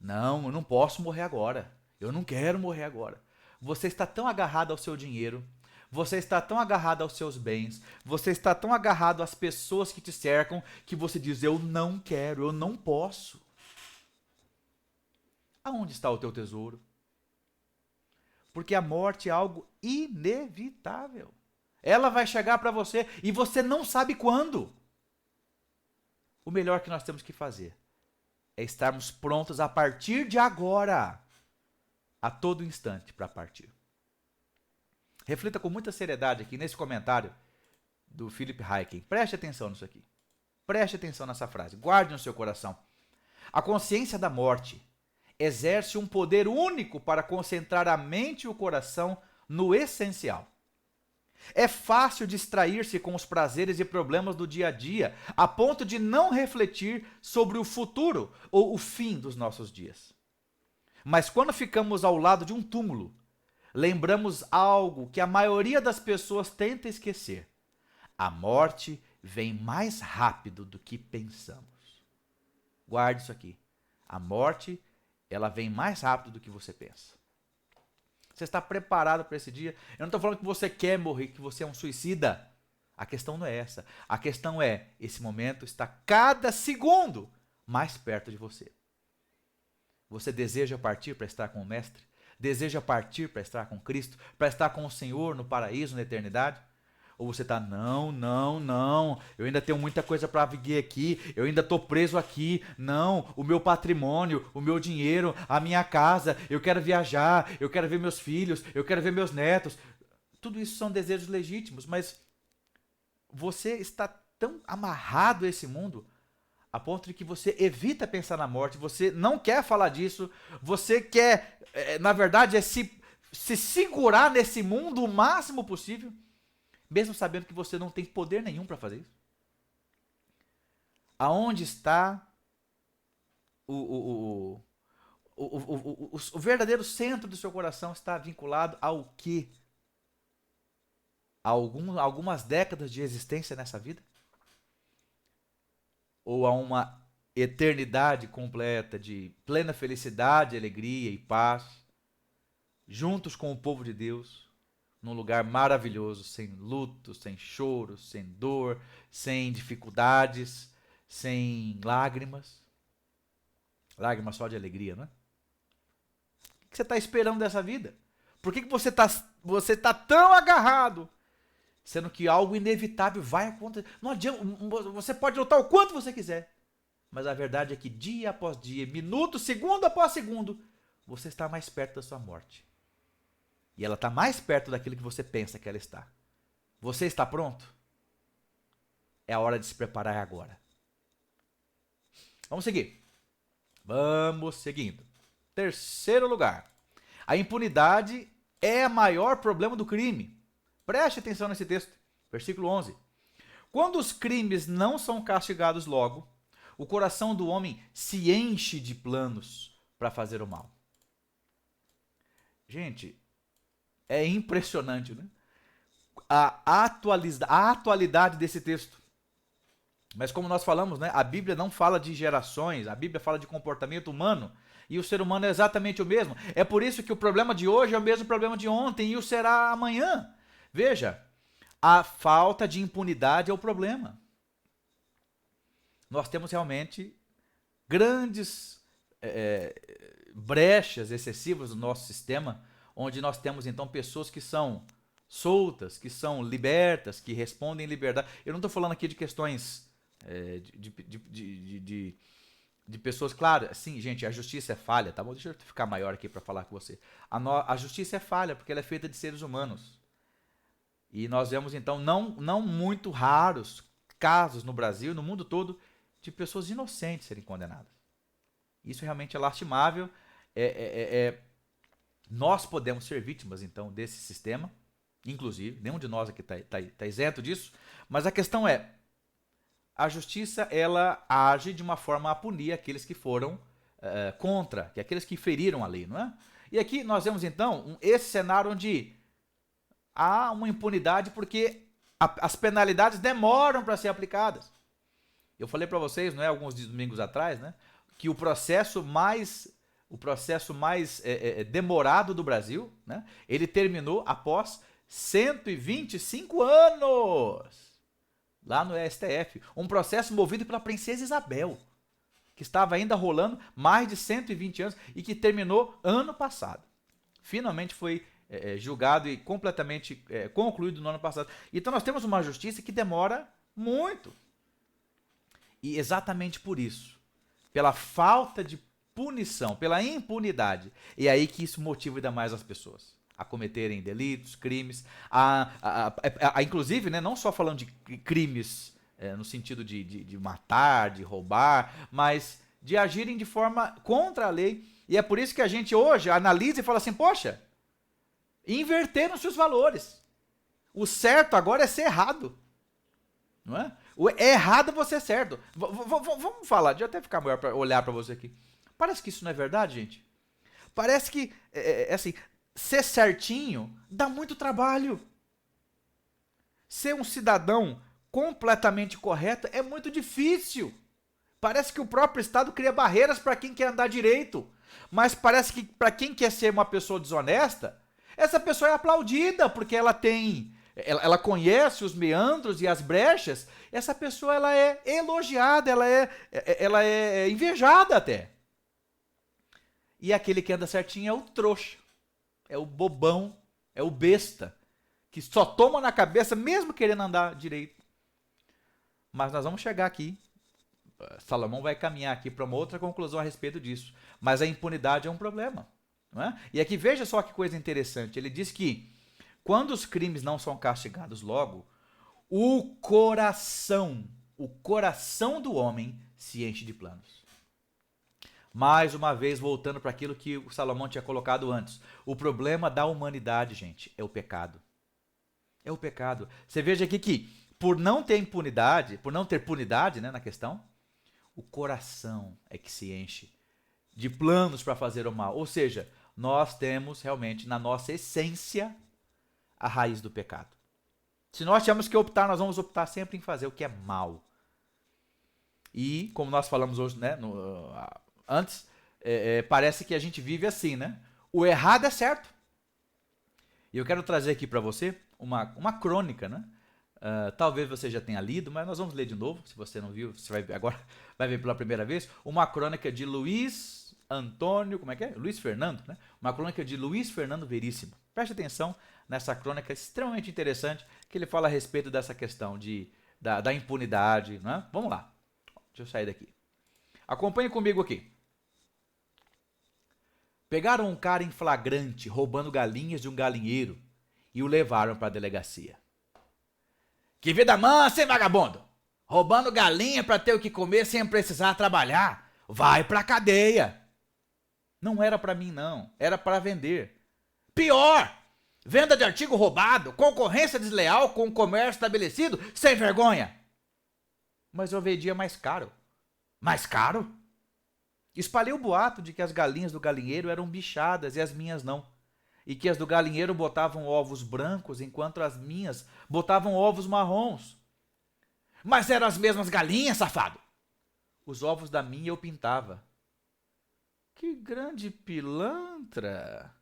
Não, eu não posso morrer agora. Eu não quero morrer agora. Você está tão agarrado ao seu dinheiro, você está tão agarrado aos seus bens, você está tão agarrado às pessoas que te cercam, que você diz, eu não quero, eu não posso. Aonde está o teu tesouro? Porque a morte é algo inevitável. Ela vai chegar para você e você não sabe quando. O melhor que nós temos que fazer é estarmos prontos a partir de agora, a todo instante para partir. Reflita com muita seriedade aqui nesse comentário do Philip Ryken. Preste atenção nisso aqui. Preste atenção nessa frase. Guarde no seu coração. A consciência da morte exerce um poder único para concentrar a mente e o coração no essencial. É fácil distrair-se com os prazeres e problemas do dia a dia, a ponto de não refletir sobre o futuro ou o fim dos nossos dias. Mas quando ficamos ao lado de um túmulo, lembramos algo que a maioria das pessoas tenta esquecer. A morte vem mais rápido do que pensamos. Guarde isso aqui. A morte, ela vem mais rápido do que você pensa. Você está preparado para esse dia? Eu não estou falando que você quer morrer, que você é um suicida. A questão não é essa. A questão é, esse momento está cada segundo mais perto de você. Você deseja partir para estar com o Mestre? Deseja partir para estar com Cristo? Para estar com o Senhor no paraíso, na eternidade? Ou você está, não, eu ainda tenho muita coisa para viver aqui, eu ainda estou preso aqui, não, o meu patrimônio, o meu dinheiro, a minha casa, eu quero viajar, eu quero ver meus filhos, eu quero ver meus netos. Tudo isso são desejos legítimos, mas você está tão amarrado a esse mundo, a ponto de que você evita pensar na morte, você não quer falar disso, você quer, na verdade, se segurar nesse mundo o máximo possível, mesmo sabendo que você não tem poder nenhum para fazer isso. Aonde está o verdadeiro centro do seu coração? Está vinculado ao quê? Algumas décadas de existência nessa vida? Ou a uma eternidade completa de plena felicidade, alegria e paz, juntos com o povo de Deus, num lugar maravilhoso, sem luto, sem choro, sem dor, sem dificuldades, sem lágrimas. Lágrimas só de alegria, não é? O que você está esperando dessa vida? Por que você tá tão agarrado sendo que algo inevitável vai acontecer. Não adianta, você pode lutar o quanto você quiser, mas a verdade é que dia após dia, minuto, segundo após segundo, você está mais perto da sua morte. E ela está mais perto daquilo que você pensa que ela está. Você está pronto? É a hora de se preparar agora. Vamos seguir. Vamos seguindo. Terceiro lugar. A impunidade é o maior problema do crime. Preste atenção nesse texto. Versículo 11. Quando os crimes não são castigados logo, o coração do homem se enche de planos para fazer o mal. Gente, é impressionante, né? A atualidade desse texto. Mas como nós falamos, né, a Bíblia não fala de gerações, a Bíblia fala de comportamento humano, e o ser humano é exatamente o mesmo. É por isso que o problema de hoje é o mesmo problema de ontem e o será amanhã. Veja, a falta de impunidade é o problema. Nós temos realmente grandes brechas excessivas no nosso sistema, onde nós temos então pessoas que são soltas, que são libertas, que respondem em liberdade. Eu não estou falando aqui de questões de pessoas, claro, sim, gente, a justiça é falha, tá bom? Deixa eu ficar maior aqui para falar com você. A justiça é falha porque ela é feita de seres humanos. E nós vemos então não muito raros casos no Brasil e no mundo todo de pessoas inocentes serem condenadas. Isso realmente é lastimável. Nós podemos ser vítimas então desse sistema, inclusive, nenhum de nós aqui está isento disso, mas a questão é, a justiça ela age de uma forma a punir aqueles que foram contra, que aqueles que feriram a lei, não é? E aqui nós vemos então esse cenário onde há uma impunidade porque as penalidades demoram para ser aplicadas. Eu falei para vocês, não é, alguns domingos atrás, né, que o processo mais demorado do Brasil, né, ele terminou após 125 anos. Lá no STF, um processo movido pela princesa Isabel, que estava ainda rolando mais de 120 anos e que terminou ano passado. Finalmente foi julgado e completamente concluído no ano passado. Então nós temos uma justiça que demora muito. E exatamente por isso, pela falta de punição, pela impunidade, é aí que isso motiva ainda mais as pessoas a cometerem delitos, crimes, inclusive, né, não só falando de crimes no sentido de matar, de roubar, mas de agirem de forma contra a lei. E é por isso que a gente hoje analisa e fala assim, poxa, inverteram-se os valores. O certo agora é ser errado. Não é? O errado é você certo. Vamos falar, deixa eu até ficar melhor para olhar para você aqui. Parece que isso não é verdade, gente. Parece que, assim, ser certinho dá muito trabalho. Ser um cidadão completamente correto é muito difícil. Parece que o próprio Estado cria barreiras para quem quer andar direito. Mas parece que para quem quer ser uma pessoa desonesta, essa pessoa é aplaudida porque ela conhece os meandros e as brechas. Essa pessoa ela é elogiada, ela é invejada até. E aquele que anda certinho é o trouxa. É o bobão, é o besta, que só toma na cabeça mesmo querendo andar direito. Mas nós vamos chegar aqui, Salomão vai caminhar aqui para uma outra conclusão a respeito disso. Mas a impunidade é um problema. Não é? E aqui veja só que coisa interessante, ele diz que quando os crimes não são castigados logo, o coração do homem se enche de planos. Mais uma vez, voltando para aquilo que o Salomão tinha colocado antes. O problema da humanidade, gente, é o pecado. É o pecado. Você veja aqui que, por não ter impunidade, por não ter punidade, né, na questão, o coração é que se enche de planos para fazer o mal. Ou seja, nós temos realmente na nossa essência a raiz do pecado. Se nós tivermos que optar, nós vamos optar sempre em fazer o que é mal. E, como nós falamos hoje, né, antes, parece que a gente vive assim, né? O errado é certo. E eu quero trazer aqui para você uma crônica, né? Talvez você já tenha lido, mas nós vamos ler de novo. Se você não viu, você vai ver agora, vai ver pela primeira vez. Uma crônica de Luiz Antônio, como é que é? Luiz Fernando, né? Uma crônica de Luiz Fernando Veríssimo. Preste atenção nessa crônica extremamente interessante que ele fala a respeito dessa questão da impunidade, né? Vamos lá. Deixa eu sair daqui. Acompanhe comigo aqui. Pegaram um cara em flagrante roubando galinhas de um galinheiro e o levaram para a delegacia. Que vida mansa, hein, vagabundo? Roubando galinha para ter o que comer sem precisar trabalhar. Vai pra cadeia. Não era para mim, não. Era para vender. Pior! Venda de artigo roubado, concorrência desleal com o comércio estabelecido, sem vergonha. Mas eu vendia mais caro. Mais caro? Espalhei o boato de que as galinhas do galinheiro eram bichadas e as minhas não. E que as do galinheiro botavam ovos brancos, enquanto as minhas botavam ovos marrons. Mas eram as mesmas galinhas, safado! Os ovos da minha eu pintava. Que grande pilantra!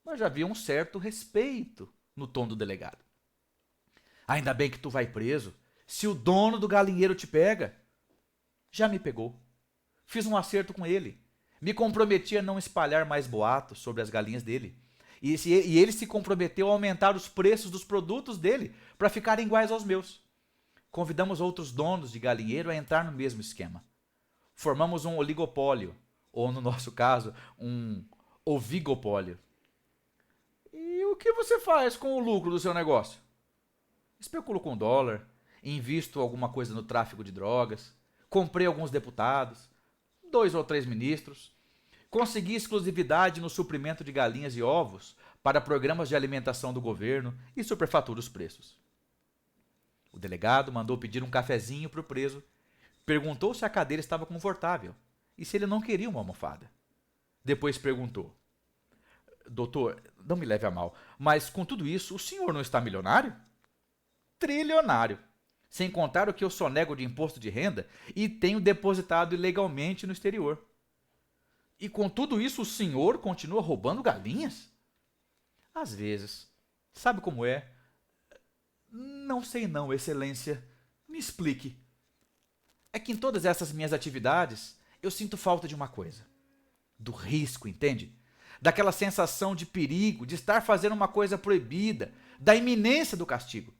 Mas já havia um certo respeito no tom do delegado. Ainda bem que tu vai preso, se o dono do galinheiro te pega. Já me pegou. Fiz um acerto com ele. Me comprometi a não espalhar mais boatos sobre as galinhas dele. E ele se comprometeu a aumentar os preços dos produtos dele para ficarem iguais aos meus. Convidamos outros donos de galinheiro a entrar no mesmo esquema. Formamos um oligopólio, ou no nosso caso, um ovigopólio. E o que você faz com o lucro do seu negócio? Especulo com dólar, invisto alguma coisa no tráfico de drogas, comprei alguns deputados, 2 ou 3 ministros, consegui exclusividade no suprimento de galinhas e ovos para programas de alimentação do governo e superfatura os preços. O delegado mandou pedir um cafezinho para o preso, perguntou se a cadeira estava confortável e se ele não queria uma almofada. Depois perguntou: doutor, não me leve a mal, mas com tudo isso, o senhor não está milionário? Trilionário. Sem contar o que eu sonego de imposto de renda e tenho depositado ilegalmente no exterior. E com tudo isso o senhor continua roubando galinhas? Às vezes. Sabe como é? Não sei não, excelência. Me explique. É que em todas essas minhas atividades eu sinto falta de uma coisa. Do risco, entende? Daquela sensação de perigo, de estar fazendo uma coisa proibida, da iminência do castigo.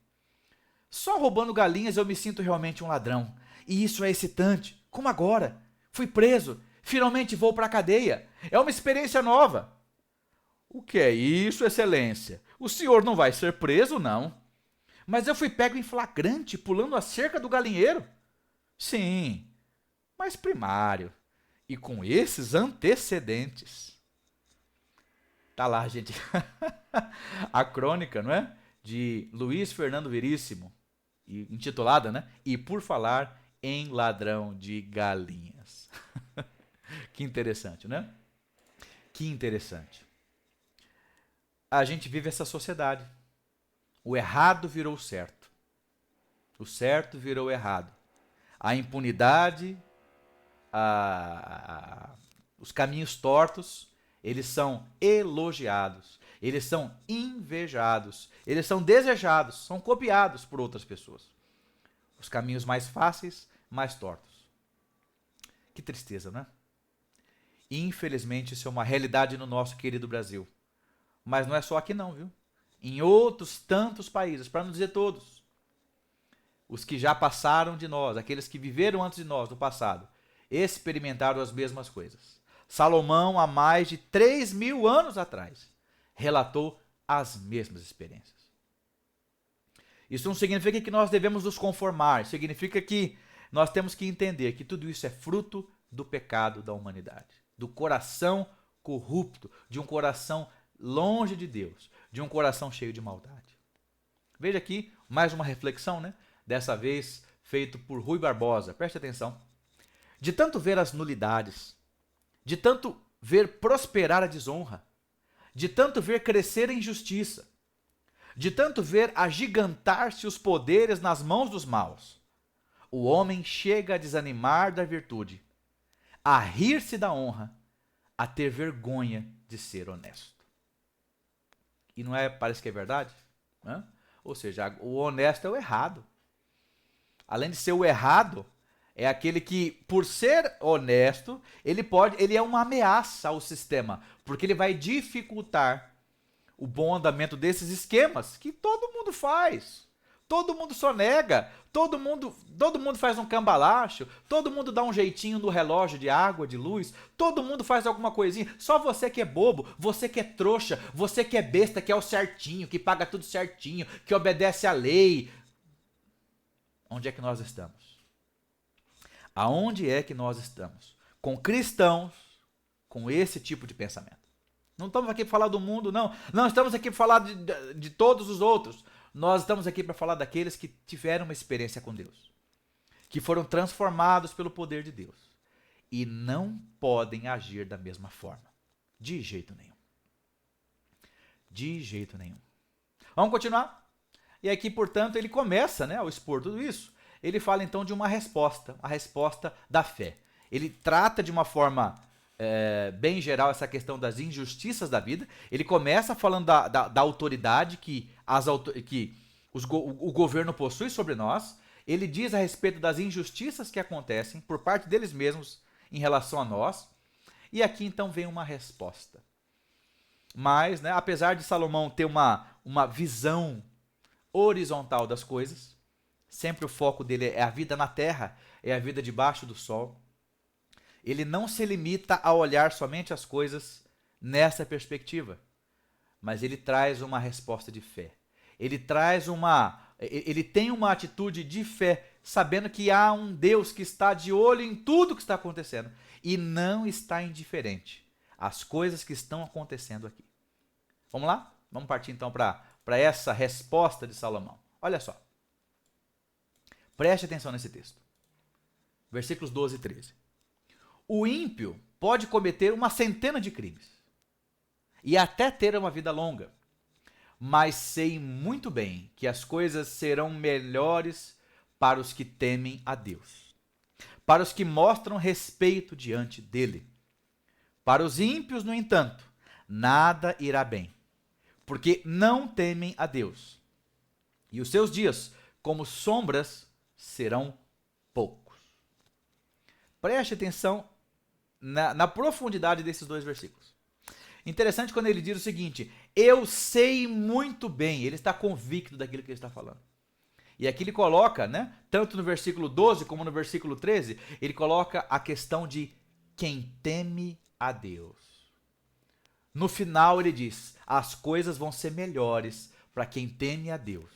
Só roubando galinhas eu me sinto realmente um ladrão. E isso é excitante. Como agora. Fui preso. Finalmente vou para a cadeia. É uma experiência nova. O que é isso, excelência? O senhor não vai ser preso, não. Mas eu fui pego em flagrante, pulando a cerca do galinheiro. Sim, mas primário. E com esses antecedentes. Tá lá, gente. A crônica, não é? De Luiz Fernando Veríssimo. Intitulada, né? E por falar em ladrão de galinhas. Que interessante, né? Que interessante. A gente vive essa sociedade. O errado virou certo. O certo virou errado. A impunidade, os caminhos tortos, eles são elogiados. Eles são invejados. Eles são desejados, são copiados por outras pessoas. Os caminhos mais fáceis, mais tortos. Que tristeza, né? Infelizmente, isso é uma realidade no nosso querido Brasil. Mas não é só aqui não, viu? Em outros tantos países, para não dizer todos. Os que já passaram de nós, aqueles que viveram antes de nós no passado, experimentaram as mesmas coisas. Salomão, há mais de 3.000 anos atrás, relatou as mesmas experiências. Isso não significa que nós devemos nos conformar, significa que nós temos que entender que tudo isso é fruto do pecado da humanidade, do coração corrupto, de um coração longe de Deus, de um coração cheio de maldade. Veja aqui mais uma reflexão, né? Dessa vez feito por Rui Barbosa. Preste atenção. De tanto ver as nulidades, de tanto ver prosperar a desonra, de tanto ver crescer a injustiça, de tanto ver agigantar-se os poderes nas mãos dos maus, o homem chega a desanimar da virtude, a rir-se da honra, a ter vergonha de ser honesto. E não é, parece que é verdade? Né? Ou seja, o honesto é o errado. Além de ser o errado, É aquele que, por ser honesto, ele é uma ameaça ao sistema, porque ele vai dificultar o bom andamento desses esquemas que todo mundo faz. Todo mundo sonega, todo mundo faz um cambalacho, todo mundo dá um jeitinho no relógio de água, de luz, todo mundo faz alguma coisinha. Só você que é bobo, você que é trouxa, você que é besta, que é o certinho, que paga tudo certinho, que obedece à lei. Onde é que nós estamos? Aonde é que nós estamos? Com cristãos com esse tipo de pensamento. Não estamos aqui para falar do mundo, não. Não estamos aqui para falar de todos os outros. Nós estamos aqui para falar daqueles que tiveram uma experiência com Deus, que foram transformados pelo poder de Deus e não podem agir da mesma forma. De jeito nenhum. De jeito nenhum. Vamos continuar? E aqui, portanto, ele começa, ao expor tudo isso. Ele fala então de uma resposta, a resposta da fé. Ele trata de uma forma bem geral essa questão das injustiças da vida. Ele começa falando da autoridade que o governo possui sobre nós. Ele diz a respeito das injustiças que acontecem por parte deles mesmos em relação a nós. E aqui então vem uma resposta. Mas, apesar de Salomão ter uma visão horizontal das coisas, sempre o foco dele é a vida na terra, é a vida debaixo do sol. Ele não se limita a olhar somente as coisas nessa perspectiva, mas ele traz uma resposta de fé. Ele tem uma atitude de fé, sabendo que há um Deus que está de olho em tudo que está acontecendo e não está indiferente às coisas que estão acontecendo aqui. Vamos lá? Vamos partir então para essa resposta de Salomão. Olha só. Preste atenção nesse texto. Versículos 12 e 13. O ímpio pode cometer 100 de crimes e até ter uma vida longa, mas sei muito bem que as coisas serão melhores para os que temem a Deus, para os que mostram respeito diante dele. Para os ímpios, no entanto, nada irá bem, porque não temem a Deus, e os seus dias, como sombras, serão poucos. Preste atenção na profundidade desses dois versículos. Interessante quando ele diz o seguinte: eu sei muito bem. Ele está convicto daquilo que ele está falando. E aqui ele coloca, tanto no versículo 12 como no versículo 13, ele coloca a questão de quem teme a Deus. No final ele diz: as coisas vão ser melhores para quem teme a Deus.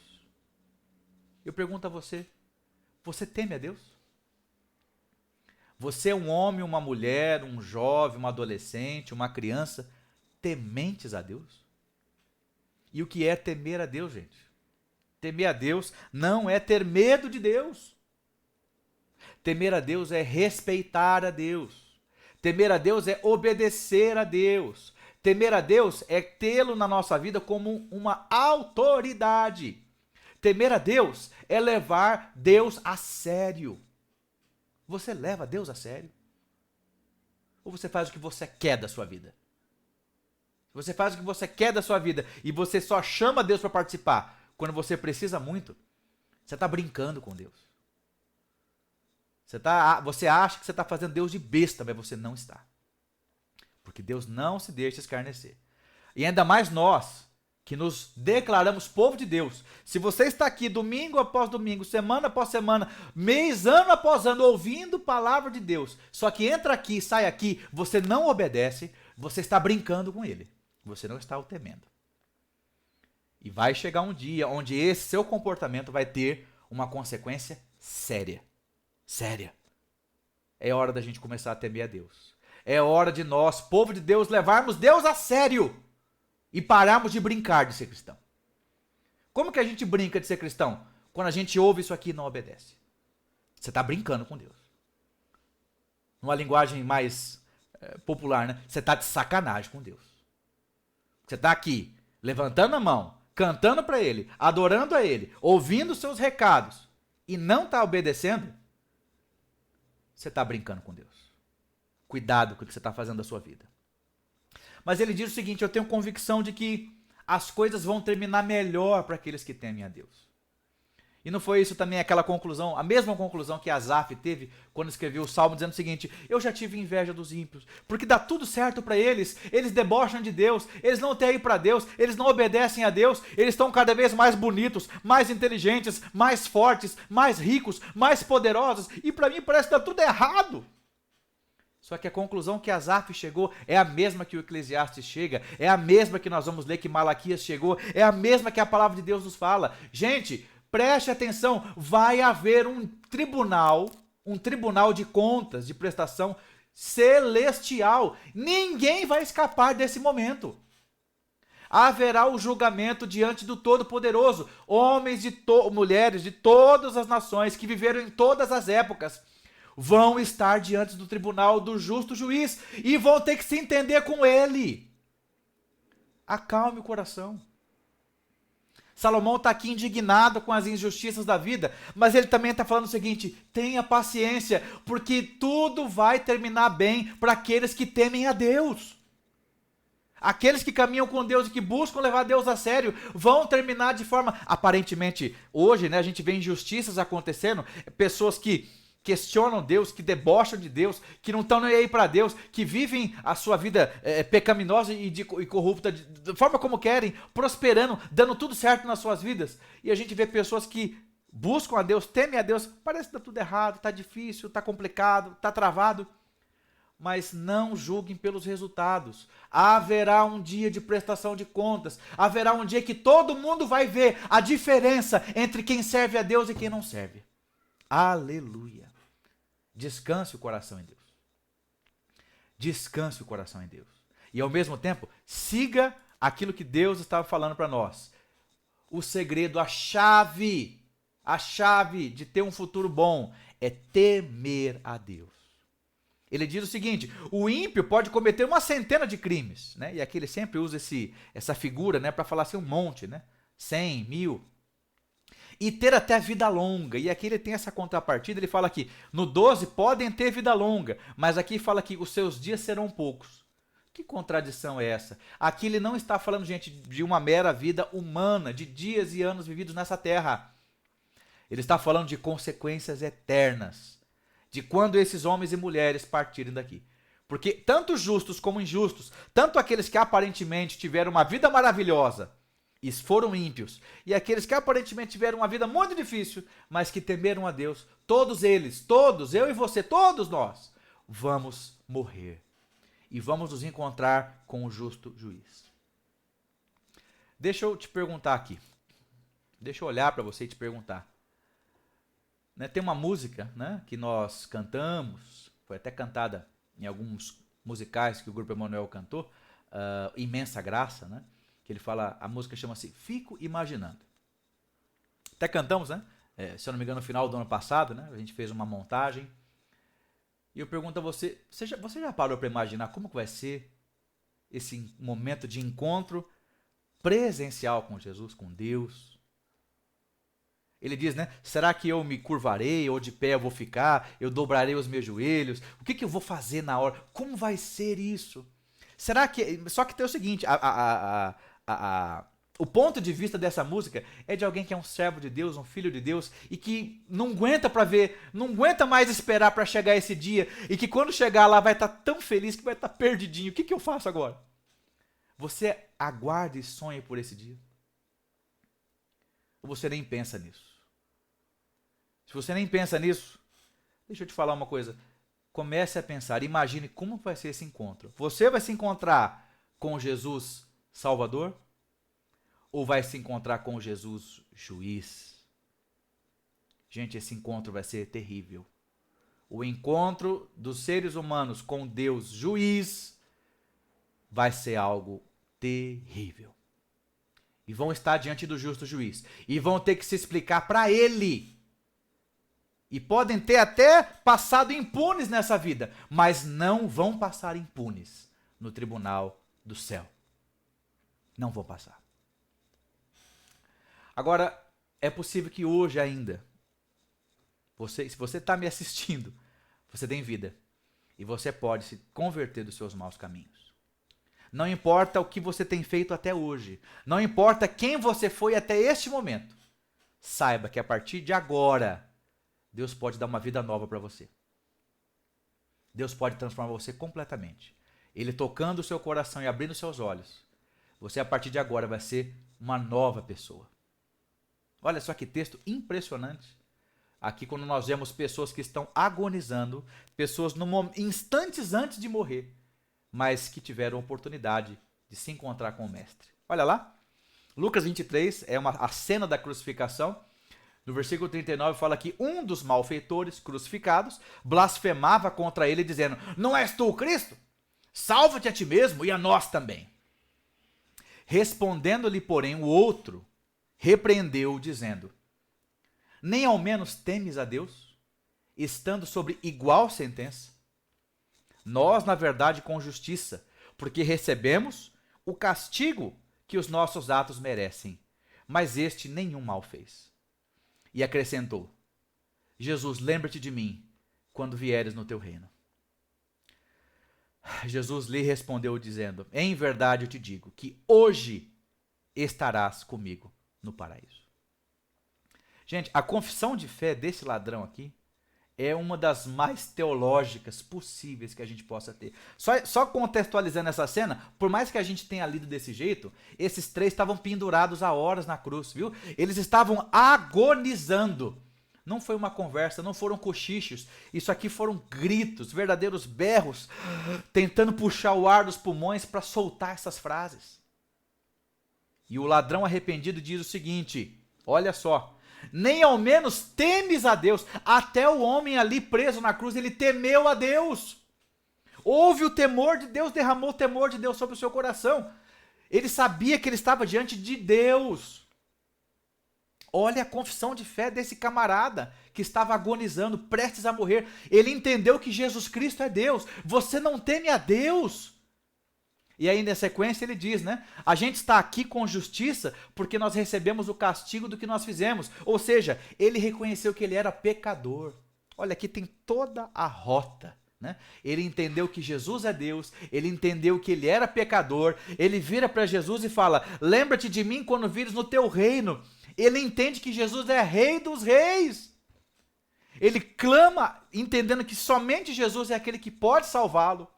Eu pergunto a você: você teme a Deus? Você é um homem, uma mulher, um jovem, um adolescente, uma criança tementes a Deus? E o que é temer a Deus, gente? Temer a Deus não é ter medo de Deus. Temer a Deus é respeitar a Deus. Temer a Deus é obedecer a Deus. Temer a Deus é tê-lo na nossa vida como uma autoridade. Temer a Deus é levar Deus a sério. Você leva Deus a sério? Ou você faz o que você quer da sua vida? Você faz o que você quer da sua vida e você só chama Deus para participar quando você precisa muito, você está brincando com Deus. Você acha que você está fazendo Deus de besta, mas você não está. Porque Deus não se deixa escarnecer. E ainda mais nós, que nos declaramos povo de Deus. Se você está aqui domingo após domingo, semana após semana, mês, ano após ano, ouvindo palavra de Deus, só que entra aqui e sai aqui, você não obedece, você está brincando com ele. Você não está o temendo. E vai chegar um dia onde esse seu comportamento vai ter uma consequência séria. Séria. É hora da gente começar a temer a Deus. É hora de nós, povo de Deus, levarmos Deus a sério. E pararmos de brincar de ser cristão. Como que a gente brinca de ser cristão? Quando a gente ouve isso aqui e não obedece. Você está brincando com Deus. Numa linguagem mais popular, Você está de sacanagem com Deus. Você está aqui, levantando a mão, cantando para Ele, adorando a Ele, ouvindo os seus recados e não está obedecendo, você está brincando com Deus. Cuidado com o que você está fazendo da sua vida. Mas ele diz o seguinte: eu tenho convicção de que as coisas vão terminar melhor para aqueles que temem a Deus. E não foi isso também aquela conclusão, a mesma conclusão que Asaf teve quando escreveu o Salmo dizendo o seguinte: eu já tive inveja dos ímpios, porque dá tudo certo para eles debocham de Deus, eles não têm para Deus, eles não obedecem a Deus, eles estão cada vez mais bonitos, mais inteligentes, mais fortes, mais ricos, mais poderosos, e para mim parece que dá tudo errado. Só que a conclusão que Asaf chegou é a mesma que o Eclesiastes chega, é a mesma que nós vamos ler que Malaquias chegou, é a mesma que a palavra de Deus nos fala. Gente, preste atenção, vai haver um tribunal de contas, de prestação celestial. Ninguém vai escapar desse momento. Haverá o julgamento diante do Todo-Poderoso. Homens mulheres de todas as nações que viveram em todas as épocas vão estar diante do tribunal do justo juiz e vão ter que se entender com ele. Acalme o coração. Salomão está aqui indignado com as injustiças da vida, mas ele também está falando o seguinte: tenha paciência, porque tudo vai terminar bem para aqueles que temem a Deus. Aqueles que caminham com Deus e que buscam levar Deus a sério vão terminar de forma, aparentemente, hoje, né, a gente vê injustiças acontecendo, pessoas que questionam Deus, que debocham de Deus, que não estão nem aí para Deus, que vivem a sua vida pecaminosa e corrupta, da forma como querem, prosperando, dando tudo certo nas suas vidas. E a gente vê pessoas que buscam a Deus, temem a Deus, parece que está tudo errado, está difícil, está complicado, está travado. Mas não julguem pelos resultados. Haverá um dia de prestação de contas, haverá um dia que todo mundo vai ver a diferença entre quem serve a Deus e quem não serve. Aleluia. Descanse o coração em Deus. Descanse o coração em Deus. E ao mesmo tempo, siga aquilo que Deus estava falando para nós. O segredo, a chave de ter um futuro bom é temer a Deus. Ele diz o seguinte: o ímpio pode cometer 100 de crimes, né? E aqui ele sempre usa essa figura, né, para falar assim um monte, né? 100, 1000. E ter até vida longa. E aqui ele tem essa contrapartida, ele fala aqui, no 12, podem ter vida longa, mas aqui fala que os seus dias serão poucos. Que contradição é essa? Aqui ele não está falando, gente, de uma mera vida humana, de dias e anos vividos nessa terra. Ele está falando de consequências eternas, de quando esses homens e mulheres partirem daqui. Porque tanto justos como injustos, tanto aqueles que aparentemente tiveram uma vida maravilhosa, e foram ímpios, e aqueles que aparentemente tiveram uma vida muito difícil, mas que temeram a Deus, todos eles, todos, eu e você, todos nós, vamos morrer. E vamos nos encontrar com o justo juiz. Deixa eu te perguntar aqui. Deixa eu olhar para você e te perguntar. Né, tem uma música, né, que nós cantamos, foi até cantada em alguns musicais que o Grupo Emanuel cantou, Imensa Graça, né? Que ele fala, a música chama-se Fico Imaginando. Até cantamos, né? Se eu não me engano, no final do ano passado, né? A gente fez uma montagem. E eu pergunto a você, você já parou para imaginar como que vai ser esse momento de encontro presencial com Jesus, com Deus? Ele diz, né? Será que eu me curvarei ou de pé eu vou ficar? Eu dobrarei os meus joelhos? O que eu vou fazer na hora? Como vai ser isso? Será que... Só que tem o seguinte, o ponto de vista dessa música é de alguém que é um servo de Deus, um filho de Deus, e que não aguenta para ver, não aguenta mais esperar para chegar esse dia, e que quando chegar lá vai estar tão feliz que vai estar perdidinho. O que eu faço agora? Você aguarda e sonha por esse dia? Ou você nem pensa nisso? Se você nem pensa nisso, deixa eu te falar uma coisa. Comece a pensar, imagine como vai ser esse encontro. Você vai se encontrar com Jesus Salvador? Ou vai se encontrar com Jesus juiz? Gente, esse encontro vai ser terrível. O encontro dos seres humanos com Deus juiz vai ser algo terrível. E vão estar diante do justo juiz. E vão ter que se explicar para ele. E podem ter até passado impunes nessa vida, mas não vão passar impunes no tribunal do céu. Não vão passar. Agora, é possível que hoje ainda, se você está me assistindo, você tem vida. E você pode se converter dos seus maus caminhos. Não importa o que você tem feito até hoje. Não importa quem você foi até este momento. saiba que a partir de agora, Deus pode dar uma vida nova para você. Deus pode transformar você completamente. Ele tocando o seu coração e abrindo seus olhos, você a partir de agora vai ser uma nova pessoa. Olha só que texto impressionante. Aqui quando nós vemos pessoas que estão agonizando, pessoas instantes antes de morrer, mas que tiveram a oportunidade de se encontrar com o Mestre. Olha lá, Lucas 23 é a cena da crucificação. No versículo 39 fala que um dos malfeitores crucificados blasfemava contra ele dizendo: não és tu o Cristo? Salva-te a ti mesmo e a nós também. Respondendo-lhe, porém, o outro repreendeu-o dizendo: nem ao menos temes a Deus, estando sobre igual sentença? Nós, na verdade, com justiça, porque recebemos o castigo que os nossos atos merecem, mas este nenhum mal fez. E acrescentou: Jesus, lembra-te de mim quando vieres no teu reino. Jesus lhe respondeu dizendo: em verdade eu te digo que hoje estarás comigo no paraíso. Gente, a confissão de fé desse ladrão aqui é uma das mais teológicas possíveis que a gente possa ter. Só contextualizando essa cena, por mais que a gente tenha lido desse jeito, esses três estavam pendurados há horas na cruz, viu? Eles estavam agonizando. Não foi uma conversa, não foram cochichos. Isso aqui foram gritos, verdadeiros berros, tentando puxar o ar dos pulmões para soltar essas frases. E o ladrão arrependido diz o seguinte, olha só: nem ao menos temes a Deus. Até o homem ali preso na cruz, ele temeu a Deus. Houve o temor de Deus, derramou o temor de Deus sobre o seu coração. Ele sabia que ele estava diante de Deus. Olha a confissão de fé desse camarada que estava agonizando, prestes a morrer. Ele entendeu que Jesus Cristo é Deus. Você não teme a Deus? E aí, na sequência, ele diz, né? A gente está aqui com justiça porque nós recebemos o castigo do que nós fizemos. Ou seja, ele reconheceu que ele era pecador. Olha, aqui tem toda a rota, né? Ele entendeu que Jesus é Deus, ele entendeu que ele era pecador, ele vira para Jesus e fala: lembra-te de mim quando vires no teu reino. Ele entende que Jesus é Rei dos Reis. Ele clama, entendendo que somente Jesus é aquele que pode salvá-lo.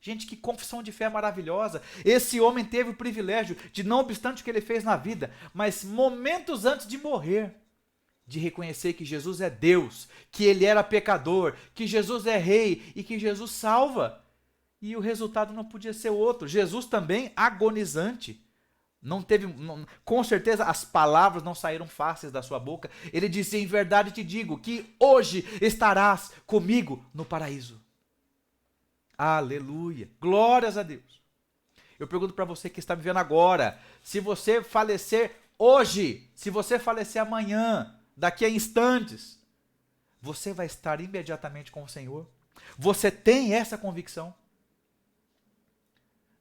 Gente, que confissão de fé maravilhosa. Esse homem teve o privilégio de, não obstante o que ele fez na vida, mas momentos antes de morrer, de reconhecer que Jesus é Deus, que ele era pecador, que Jesus é Rei e que Jesus salva. E o resultado não podia ser outro. Jesus também agonizante. Com certeza as palavras não saíram fáceis da sua boca. Ele disse: em verdade te digo que hoje estarás comigo no paraíso. Aleluia, glórias a Deus. Eu pergunto para você que está vivendo agora, se você falecer hoje, se você falecer amanhã, daqui a instantes, você vai estar imediatamente com o Senhor? Você tem essa convicção?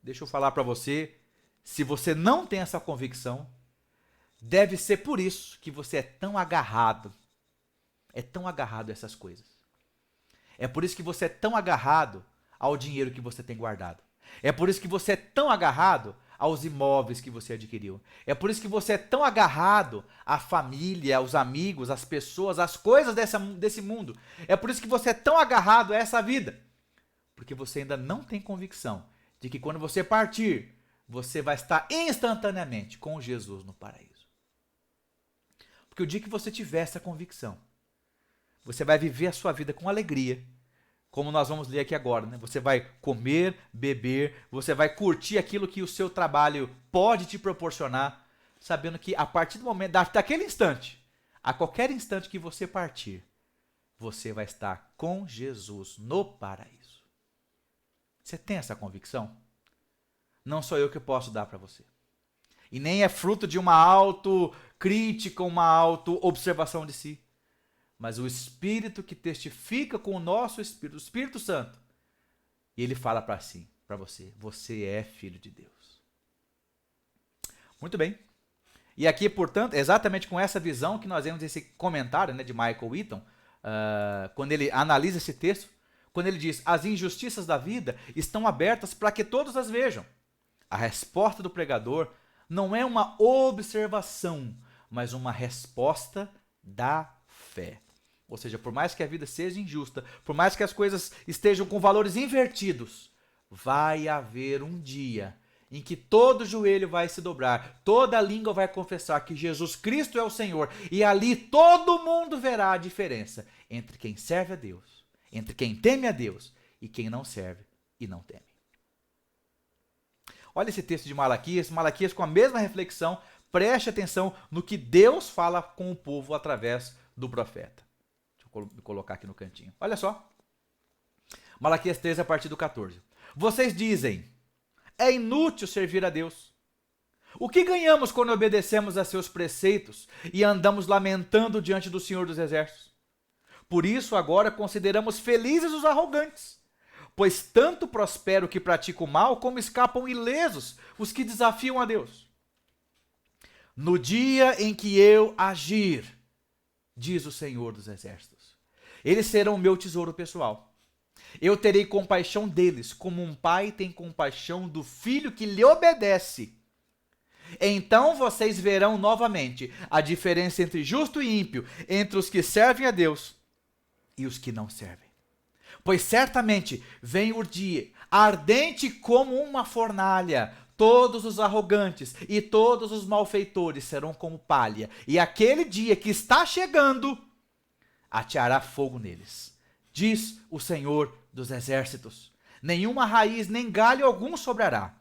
Deixa eu falar para você, se você não tem essa convicção, deve ser por isso que você é tão agarrado a essas coisas. É por isso que você é tão agarrado ao dinheiro que você tem guardado. É por isso que você é tão agarrado aos imóveis que você adquiriu. É por isso que você é tão agarrado à família, aos amigos, às pessoas, às coisas desse mundo. É por isso que você é tão agarrado a essa vida. Porque você ainda não tem convicção de que quando você partir, você vai estar instantaneamente com Jesus no paraíso. Porque o dia que você tiver essa convicção, você vai viver a sua vida com alegria, como nós vamos ler aqui agora, né? Você vai comer, beber, você vai curtir aquilo que o seu trabalho pode te proporcionar, sabendo que a partir do momento, daquele instante, a qualquer instante que você partir, você vai estar com Jesus no paraíso. Você tem essa convicção? Não sou eu que posso dar para você. E nem é fruto de uma autocrítica, uma auto-observação de si. Mas o Espírito que testifica com o nosso Espírito, o Espírito Santo. E ele fala para você, você é filho de Deus. Muito bem. E aqui, portanto, exatamente com essa visão que nós vemos esse comentário, né, de Michael Eaton, quando ele analisa esse texto, quando ele diz: as injustiças da vida estão abertas para que todos as vejam. A resposta do pregador não é uma observação, mas uma resposta da fé. Ou seja, por mais que a vida seja injusta, por mais que as coisas estejam com valores invertidos, vai haver um dia em que todo joelho vai se dobrar, toda língua vai confessar que Jesus Cristo é o Senhor, e ali todo mundo verá a diferença entre quem serve a Deus, entre quem teme a Deus e quem não serve e não teme. Olha esse texto de Malaquias com a mesma reflexão, preste atenção no que Deus fala com o povo através do profeta. Deixa eu colocar aqui no cantinho. Olha só. Malaquias 3, a partir do 14. Vocês dizem: é inútil servir a Deus. O que ganhamos quando obedecemos a seus preceitos e andamos lamentando diante do Senhor dos Exércitos? Por isso agora consideramos felizes os arrogantes, pois tanto prospera o que pratica o mal, como escapam ilesos os que desafiam a Deus. No dia em que eu agir, diz o Senhor dos Exércitos, eles serão o meu tesouro pessoal. Eu terei compaixão deles, como um pai tem compaixão do filho que lhe obedece. Então vocês verão novamente a diferença entre justo e ímpio, entre os que servem a Deus e os que não servem. Pois certamente vem o dia, ardente como uma fornalha. Todos os arrogantes e todos os malfeitores serão como palha, e aquele dia que está chegando ateará fogo neles, diz o Senhor dos Exércitos. Nenhuma raiz nem galho algum sobrará.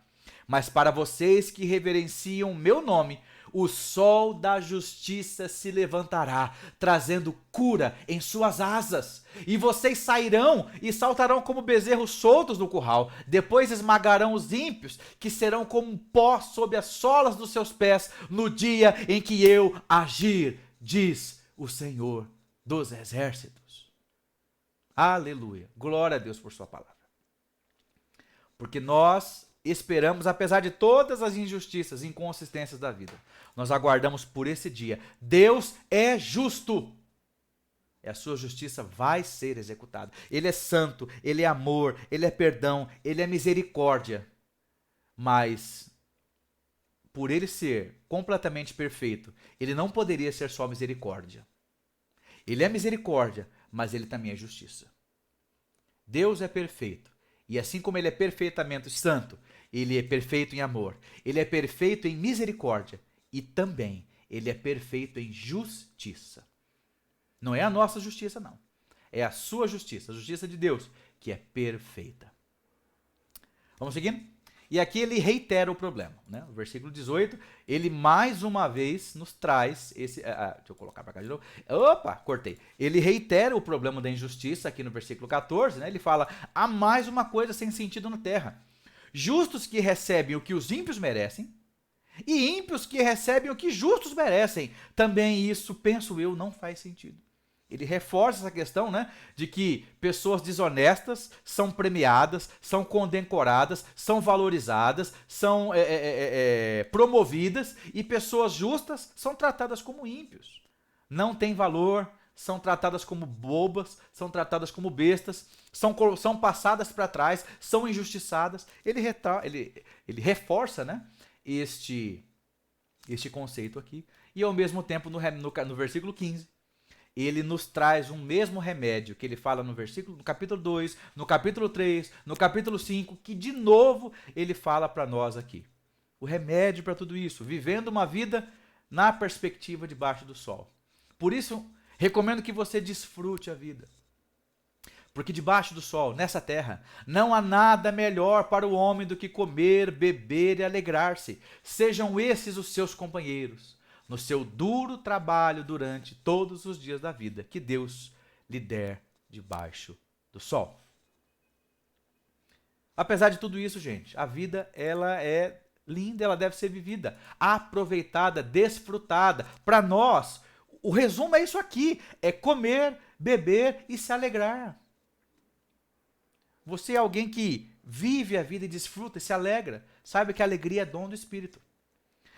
Mas para vocês que reverenciam o meu nome, o sol da justiça se levantará, trazendo cura em suas asas. E vocês sairão e saltarão como bezerros soltos no curral. Depois esmagarão os ímpios, que serão como pó sob as solas dos seus pés, no dia em que eu agir, diz o Senhor dos Exércitos. Aleluia. Glória a Deus por sua palavra. Porque nós esperamos, apesar de todas as injustiças e inconsistências da vida, nós aguardamos por esse dia. Deus é justo. E a sua justiça vai ser executada. Ele é santo, ele é amor, ele é perdão, ele é misericórdia. Mas, por ele ser completamente perfeito, ele não poderia ser só misericórdia. Ele é misericórdia, mas ele também é justiça. Deus é perfeito. E assim como ele é perfeitamente santo, ele é perfeito em amor, ele é perfeito em misericórdia e também ele é perfeito em justiça. Não é a nossa justiça, não. É a sua justiça, a justiça de Deus, que é perfeita. Vamos seguindo? E aqui ele reitera o problema, né? No versículo 18, ele mais uma vez nos traz esse... deixa eu colocar para cá de novo. Opa, cortei. Ele reitera o problema da injustiça aqui no versículo 14, né? Ele fala: há mais uma coisa sem sentido na terra. Justos que recebem o que os ímpios merecem, e ímpios que recebem o que justos merecem. Também isso, penso eu, não faz sentido. Ele reforça essa questão, né, de que pessoas desonestas são premiadas, são condecoradas, são valorizadas, são promovidas, e pessoas justas são tratadas como ímpios. Não têm valor, são tratadas como bobas, são tratadas como bestas, são passadas para trás, são injustiçadas. Ele reforça, né, este conceito aqui. E ao mesmo tempo, no versículo 15, ele nos traz um mesmo remédio que ele fala no capítulo 2, no capítulo 3, no capítulo 5, que de novo ele fala para nós aqui. O remédio para tudo isso, vivendo uma vida na perspectiva debaixo do sol. Por isso, recomendo que você desfrute a vida. Porque debaixo do sol, nessa terra, não há nada melhor para o homem do que comer, beber e alegrar-se. Sejam esses os seus companheiros no seu duro trabalho durante todos os dias da vida que Deus lhe der debaixo do sol. Apesar de tudo isso, gente, a vida ela é linda, ela deve ser vivida, aproveitada, desfrutada. Para nós, o resumo é isso aqui, é comer, beber e se alegrar. Você é alguém que vive a vida e desfruta e se alegra. Saiba que a alegria é dom do Espírito.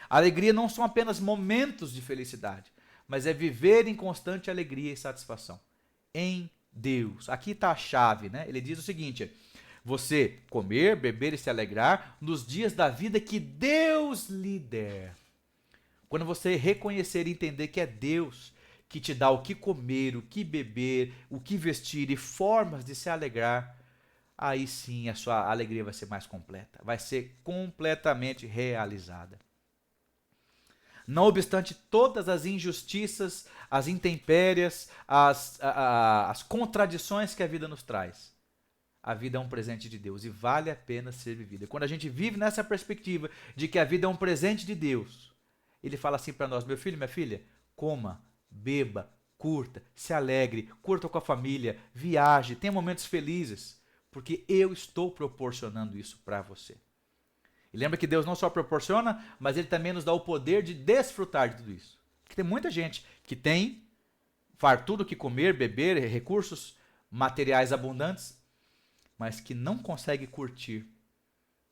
A alegria não são apenas momentos de felicidade, mas é viver em constante alegria e satisfação em Deus. Aqui está a chave, né? Ele diz o seguinte: você comer, beber e se alegrar nos dias da vida que Deus lhe der. quando você reconhecer e entender que é Deus que te dá o que comer, o que beber, o que vestir e formas de se alegrar, aí sim a sua alegria vai ser mais completa, vai ser completamente realizada. Não obstante todas as injustiças, as intempéries, as contradições que a vida nos traz, a vida é um presente de Deus e vale a pena ser vivida. Quando a gente vive nessa perspectiva de que a vida é um presente de Deus, ele fala assim para nós: meu filho, minha filha, coma, beba, curta, se alegre, curta com a família, viaje, tenha momentos felizes, porque eu estou proporcionando isso para você. E lembra que Deus não só proporciona, mas Ele também nos dá o poder de desfrutar de tudo isso. Porque tem muita gente que tem fartura que comer, beber, recursos materiais abundantes, mas que não consegue curtir,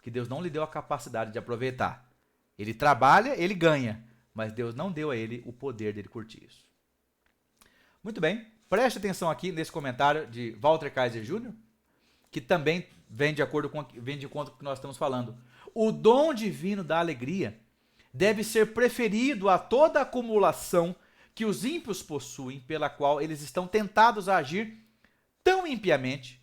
que Deus não lhe deu a capacidade de aproveitar. Ele trabalha, ele ganha, mas Deus não deu a ele o poder dele curtir isso. Muito bem, preste atenção aqui nesse comentário de Walter Kaiser Jr., que também vem de encontro com o que nós estamos falando. O dom divino da alegria deve ser preferido a toda acumulação que os ímpios possuem, pela qual eles estão tentados a agir tão impiamente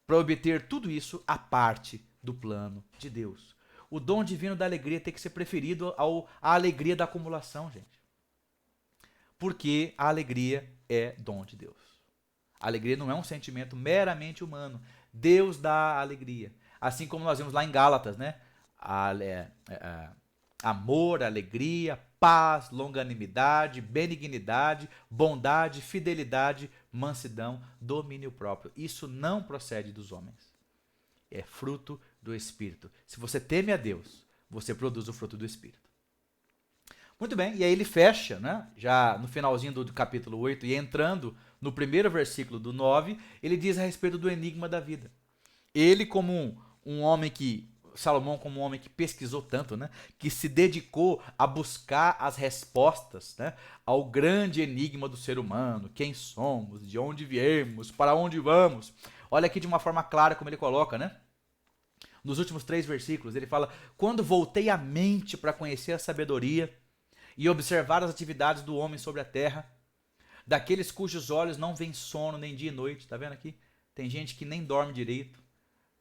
para obter tudo isso à parte do plano de Deus. O dom divino da alegria tem que ser preferido à alegria da acumulação, gente. Porque a alegria é dom de Deus. A alegria não é um sentimento meramente humano. Deus dá alegria. Assim como nós vimos lá em Gálatas, né? Amor, alegria, paz, longanimidade, benignidade, bondade, fidelidade, mansidão, domínio próprio. Isso não procede dos homens. É fruto do Espírito. Se você teme a Deus, você produz o fruto do Espírito. Muito bem, e aí ele fecha, né? Já no finalzinho do capítulo 8 e entrando no primeiro versículo do 9, ele diz a respeito do enigma da vida. Ele como um homem que, Salomão como um homem que pesquisou tanto, né? Que se dedicou a buscar as respostas, né? Ao grande enigma do ser humano, quem somos, de onde viemos, para onde vamos. Olha aqui de uma forma clara como ele coloca, né? Nos últimos 3 versículos, ele fala: quando voltei a mente para conhecer a sabedoria e observar as atividades do homem sobre a terra, daqueles cujos olhos não vêem sono nem dia e noite. Tá vendo aqui? Tem gente que nem dorme direito,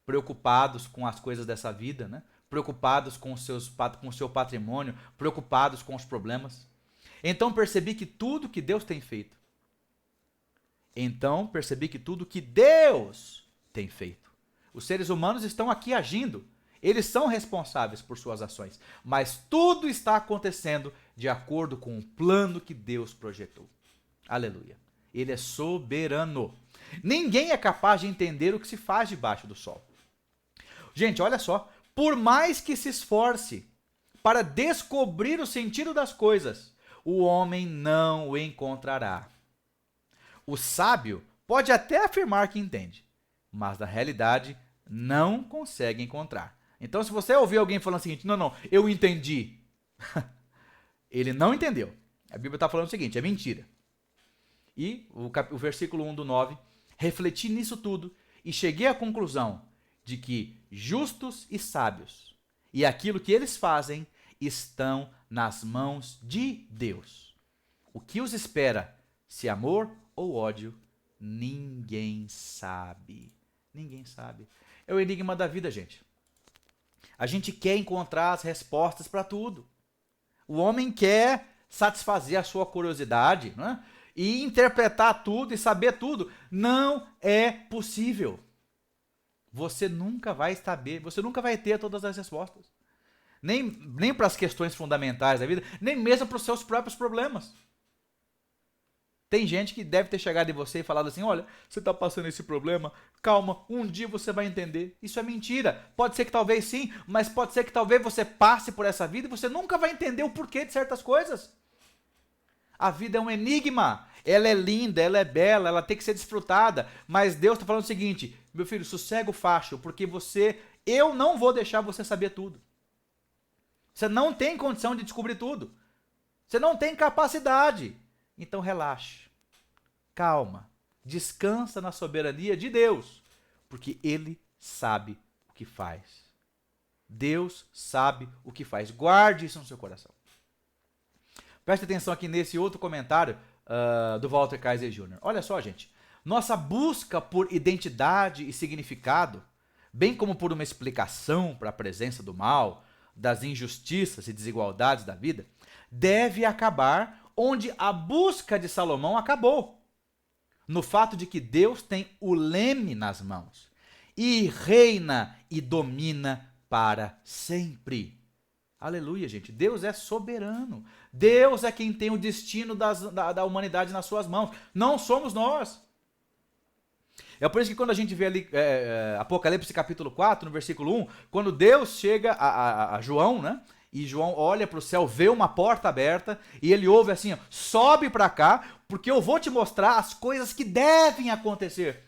preocupados com as coisas dessa vida, né? Preocupados com o seu patrimônio, preocupados com os problemas. Então percebi que tudo que Deus tem feito, os seres humanos estão aqui agindo, eles são responsáveis por suas ações, mas tudo está acontecendo de acordo com o plano que Deus projetou. Aleluia. Ele é soberano. Ninguém é capaz de entender o que se faz debaixo do sol. Gente, olha só. Por mais que se esforce para descobrir o sentido das coisas, o homem não o encontrará. O sábio pode até afirmar que entende, mas na realidade não consegue encontrar. Então, se você ouvir alguém falando o seguinte: não, eu entendi. Ele não entendeu. A Bíblia está falando o seguinte: é mentira. E o versículo 1 do 9, refleti nisso tudo e cheguei à conclusão de que justos e sábios, e aquilo que eles fazem, estão nas mãos de Deus. O que os espera, se amor ou ódio, ninguém sabe. Ninguém sabe. É o enigma da vida, gente. A gente quer encontrar as respostas para tudo. O homem quer satisfazer a sua curiosidade, né? E interpretar tudo e saber tudo. Não é possível. Você nunca vai saber, você nunca vai ter todas as respostas. Nem para as questões fundamentais da vida, nem mesmo para os seus próprios problemas. Tem gente que deve ter chegado em você e falado assim: olha, você está passando esse problema, calma, um dia você vai entender. Isso é mentira. Pode ser que talvez sim, mas pode ser que talvez você passe por essa vida e você nunca vai entender o porquê de certas coisas. A vida é um enigma. Ela é linda, ela é bela, ela tem que ser desfrutada. Mas Deus está falando o seguinte: meu filho, sossega o facho, porque eu não vou deixar você saber tudo. Você não tem condição de descobrir tudo. Você não tem capacidade. Então relaxe, calma, descansa na soberania de Deus, porque Ele sabe o que faz. Deus sabe o que faz. Guarde isso no seu coração. Preste atenção aqui nesse outro comentário do Walter Kaiser Jr. Olha só, gente. Nossa busca por identidade e significado, bem como por uma explicação para a presença do mal, das injustiças e desigualdades da vida, deve acabar onde a busca de Salomão acabou. No fato de que Deus tem o leme nas mãos e reina e domina para sempre. Aleluia, gente. Deus é soberano. Deus é quem tem o destino da humanidade nas suas mãos. Não somos nós. É por isso que quando a gente vê ali Apocalipse capítulo 4, no versículo 1, quando Deus chega a João, né? E João olha para o céu, vê uma porta aberta e ele ouve assim, ó, sobe para cá, porque eu vou te mostrar as coisas que devem acontecer.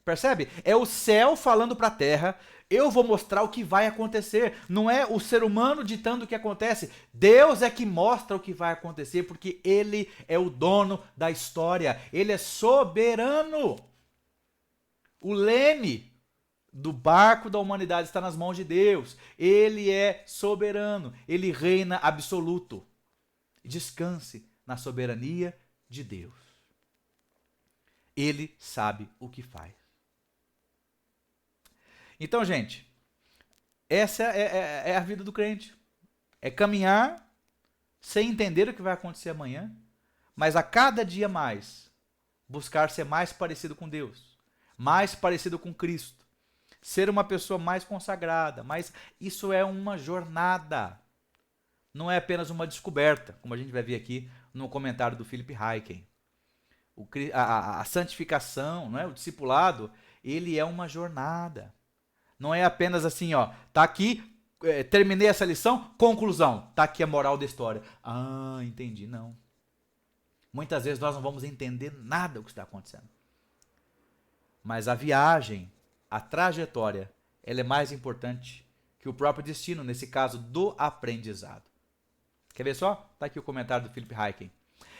Percebe? É o céu falando para a terra, eu vou mostrar o que vai acontecer. Não é o ser humano ditando o que acontece. Deus é que mostra o que vai acontecer, porque ele é o dono da história. Ele é soberano. O leme do barco da humanidade está nas mãos de Deus. Ele é soberano. Ele reina absoluto. Descanse na soberania de Deus. Ele sabe o que faz. Então, gente, essa é a vida do crente. É caminhar sem entender o que vai acontecer amanhã, mas a cada dia mais buscar ser mais parecido com Deus, mais parecido com Cristo, ser uma pessoa mais consagrada. Mas isso é uma jornada, não é apenas uma descoberta, como a gente vai ver aqui no comentário do Philip Ryken. A santificação, não é? O discipulado, ele é uma jornada. Não é apenas assim, ó, tá aqui, terminei essa lição, conclusão, tá aqui a moral da história. Ah, entendi, não. Muitas vezes nós não vamos entender nada do que está acontecendo. Mas a viagem, a trajetória, ela é mais importante que o próprio destino, nesse caso do aprendizado. Quer ver só? Tá aqui o comentário do Philip Ryken.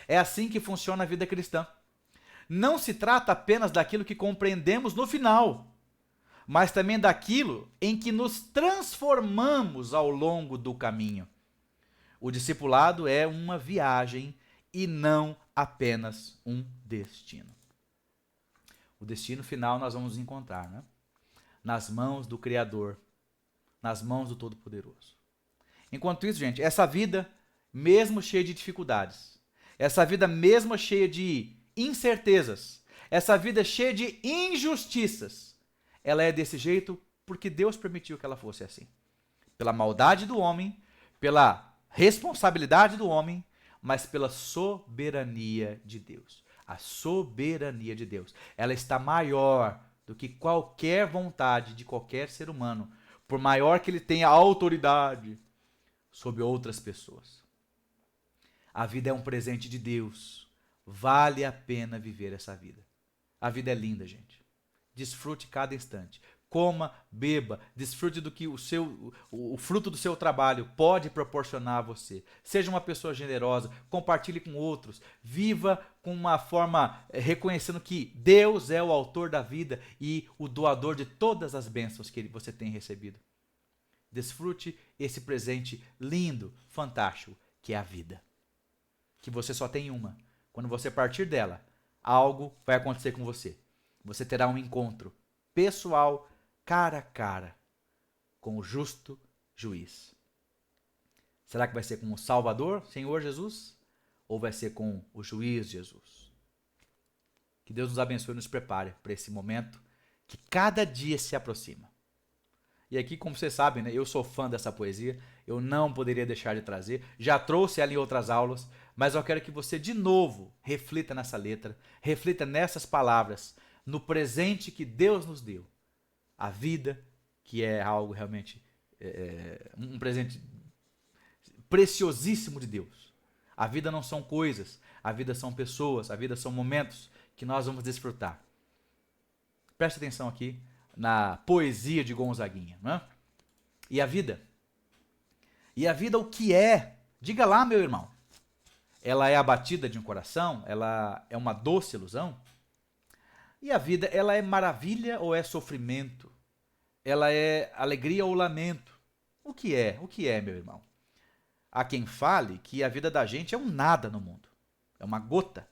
É assim que funciona a vida cristã. Não se trata apenas daquilo que compreendemos no final, mas também daquilo em que nos transformamos ao longo do caminho. O discipulado é uma viagem e não apenas um destino. O destino final nós vamos encontrar, né? Nas mãos do Criador, nas mãos do Todo-Poderoso. Enquanto isso, gente, essa vida, mesmo cheia de dificuldades, essa vida mesmo cheia de incertezas, essa vida cheia de injustiças, ela é desse jeito porque Deus permitiu que ela fosse assim. Pela maldade do homem, pela responsabilidade do homem, mas pela soberania de Deus. A soberania de Deus, ela está maior do que qualquer vontade de qualquer ser humano, por maior que ele tenha autoridade sobre outras pessoas. A vida é um presente de Deus. Vale a pena viver essa vida. A vida é linda, gente. Desfrute cada instante. Coma, beba, desfrute do que o fruto do seu trabalho pode proporcionar a você. Seja uma pessoa generosa, compartilhe com outros, viva com uma forma reconhecendo que Deus é o autor da vida e o doador de todas as bênçãos que você tem recebido. Desfrute esse presente lindo, fantástico, que é a vida. Que você só tem uma. Quando você partir dela, algo vai acontecer com você. Você terá um encontro pessoal, cara a cara, com o justo juiz. Será que vai ser com o Salvador, Senhor Jesus? Ou vai ser com o juiz Jesus? Que Deus nos abençoe e nos prepare para esse momento que cada dia se aproxima. E aqui, como vocês sabem, né, eu sou fã dessa poesia, eu não poderia deixar de trazer. Já trouxe ela em outras aulas, mas eu quero que você de novo reflita nessa letra, reflita nessas palavras, no presente que Deus nos deu. A vida, que é algo realmente, um presente preciosíssimo de Deus. A vida não são coisas, a vida são pessoas, a vida são momentos que nós vamos desfrutar. Preste atenção aqui na poesia de Gonzaguinha, né? E a vida? E a vida o que é? Diga lá, meu irmão. Ela é a batida de um coração? Ela é uma doce ilusão? E a vida, ela é maravilha ou é Há quem fale que a vida da gente é um nada no mundo. É uma gota.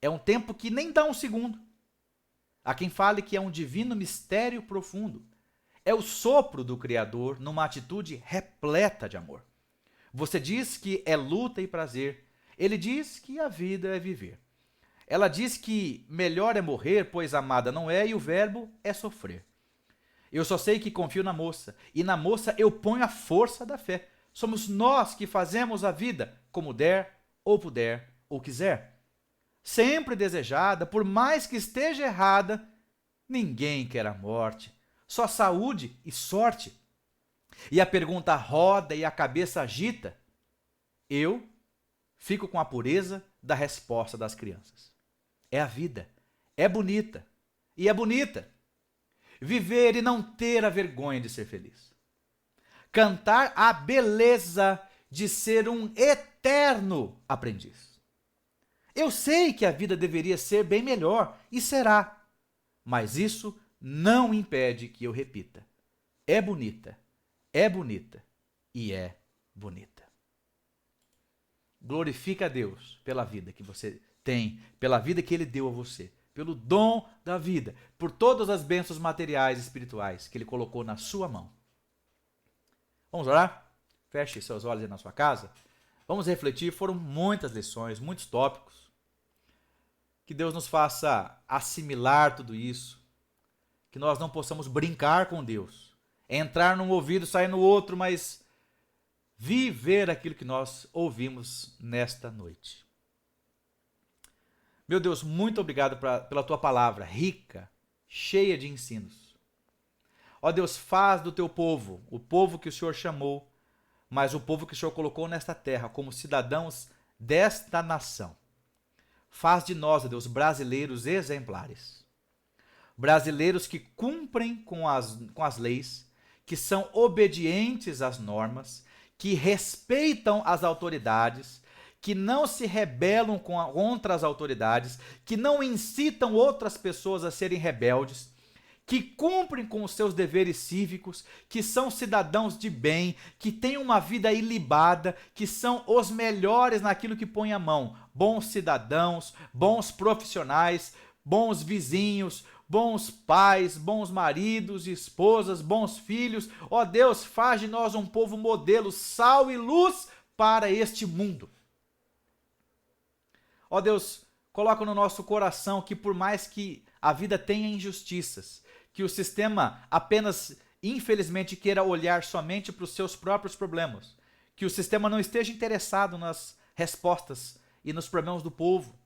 É um tempo que nem dá um segundo. Há quem fale que é um divino mistério profundo. É o sopro do Criador numa atitude repleta de amor. Você diz que é luta e prazer. Ele diz que a vida é viver. Ela diz que melhor é morrer, pois amada não é, e o verbo é sofrer. Eu só sei que confio na moça, e na moça eu ponho a força da fé. Somos nós que fazemos a vida como der, ou puder, ou quiser. Sempre desejada, por mais que esteja errada, ninguém quer a morte, só saúde e sorte. E a pergunta roda e a cabeça agita. Eu fico com a pureza da resposta das crianças. É a vida, é bonita, e é bonita. Viver e não ter a vergonha de ser feliz. Cantar a beleza de ser um eterno aprendiz. Eu sei que a vida deveria ser bem melhor, e será, mas isso não impede que eu repita. É bonita e é bonita. Glorifica a Deus pela vida que você tem, pela vida que Ele deu a você, pelo dom da vida, por todas as bênçãos materiais e espirituais que Ele colocou na sua mão. Vamos orar? Feche seus olhos aí na sua casa. Vamos refletir, foram muitas lições, muitos tópicos. Que Deus nos faça assimilar tudo isso, que nós não possamos brincar com Deus, entrar num ouvido, sair no outro, mas viver aquilo que nós ouvimos nesta noite. Meu Deus, muito obrigado pela tua palavra, rica, cheia de ensinos. Ó Deus, faz do teu povo, o povo que o Senhor chamou, mas o povo que o Senhor colocou nesta terra, como cidadãos desta nação. Faz de nós, ó Deus, brasileiros exemplares. Brasileiros que cumprem com as leis, que são obedientes às normas, que respeitam as autoridades, que não se rebelam contra as autoridades, que não incitam outras pessoas a serem rebeldes, que cumprem com os seus deveres cívicos, que são cidadãos de bem, que têm uma vida ilibada, que são os melhores naquilo que põem a mão, bons cidadãos, bons profissionais, bons vizinhos, bons pais, bons maridos e esposas, bons filhos. Ó Deus, faz de nós um povo modelo, sal e luz para este mundo. Ó Deus, coloca no nosso coração que por mais que a vida tenha injustiças, que o sistema apenas, infelizmente, queira olhar somente para os seus próprios problemas, que o sistema não esteja interessado nas respostas e nos problemas do povo,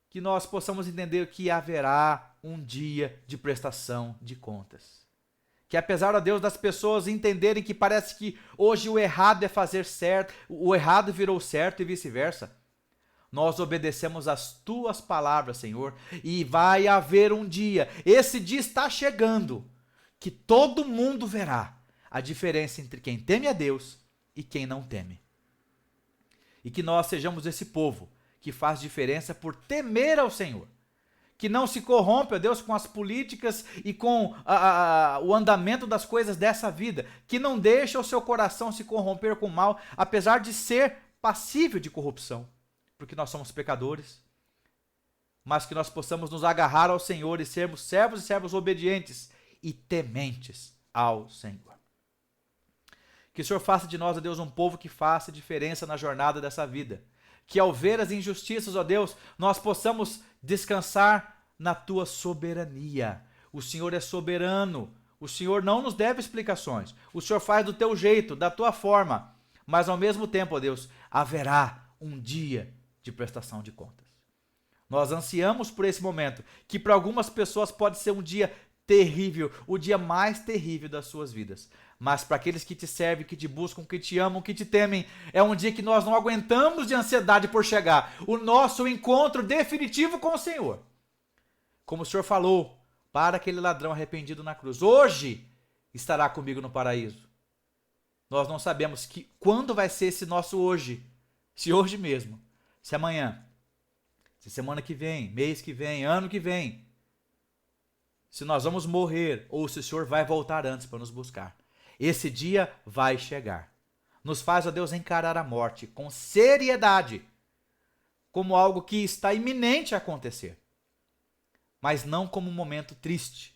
que nós possamos entender que haverá um dia de prestação de contas. Que apesar, ó Deus, das pessoas entenderem que parece que hoje o errado é fazer certo, o errado virou certo e vice-versa, nós obedecemos às tuas palavras, Senhor, e vai haver um dia, esse dia está chegando, que todo mundo verá a diferença entre quem teme a Deus e quem não teme. E que nós sejamos esse povo que faz diferença por temer ao Senhor, que não se corrompe, ó Deus, com as políticas e com o andamento das coisas dessa vida, que não deixa o seu coração se corromper com o mal, apesar de ser passível de corrupção, porque nós somos pecadores, mas que nós possamos nos agarrar ao Senhor e sermos servos e servos obedientes e tementes ao Senhor. Que o Senhor faça de nós, ó Deus, um povo que faça diferença na jornada dessa vida, que ao ver as injustiças, ó Deus, nós possamos descansar na tua soberania. O Senhor é soberano, o Senhor não nos deve explicações, o Senhor faz do teu jeito, da tua forma, mas ao mesmo tempo, ó Deus, haverá um dia de prestação de contas. Nós ansiamos por esse momento, que para algumas pessoas pode ser um dia terrível, o dia mais terrível das suas vidas. Mas para aqueles que te servem, que te buscam, que te amam, que te temem, é um dia que nós não aguentamos de ansiedade por chegar. O nosso encontro definitivo com o Senhor. Como o Senhor falou para aquele ladrão arrependido na cruz, hoje estará comigo no paraíso. Nós não sabemos quando vai ser esse nosso hoje, se hoje mesmo, se amanhã, se semana que vem, mês que vem, ano que vem, se nós vamos morrer ou se o Senhor vai voltar antes para nos buscar. Esse dia vai chegar. nos faz, ó Deus, encarar a morte com seriedade, como algo que está iminente a acontecer, mas não como um momento triste.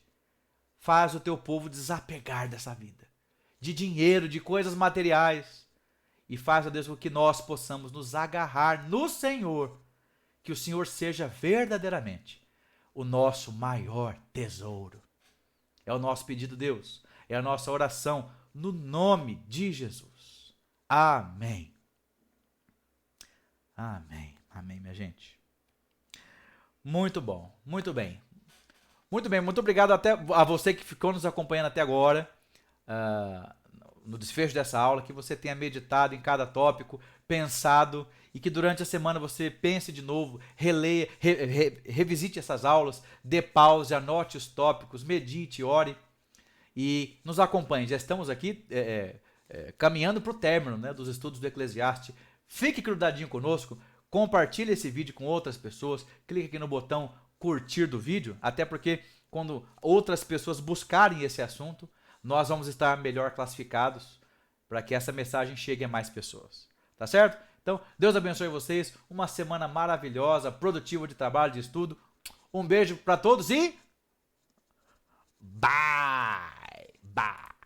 Faz o teu povo desapegar dessa vida, de dinheiro, de coisas materiais, e faz, ó Deus, com que nós possamos nos agarrar no Senhor, que o Senhor seja verdadeiramente o nosso maior tesouro. É o nosso pedido, Deus, é a nossa oração, no nome de Jesus. Amém. Amém. Amém, minha gente. Muito bom, muito bem. Muito bem, muito obrigado até a você que ficou nos acompanhando até agora, no desfecho dessa aula, que você tenha meditado em cada tópico, pensado, e que durante a semana você pense de novo, releia, revisite essas aulas, dê pause, anote os tópicos, medite, ore e nos acompanhe. Já estamos aqui caminhando para o término, né, dos estudos do Eclesiastes. Fique grudadinho conosco, compartilhe esse vídeo com outras pessoas, clique aqui no botão curtir do vídeo, até porque quando outras pessoas buscarem esse assunto, nós vamos estar melhor classificados para que essa mensagem chegue a mais pessoas. Tá certo? Então, Deus abençoe vocês, uma semana maravilhosa, produtiva de trabalho, de estudo. Um beijo para todos e bye! Bye!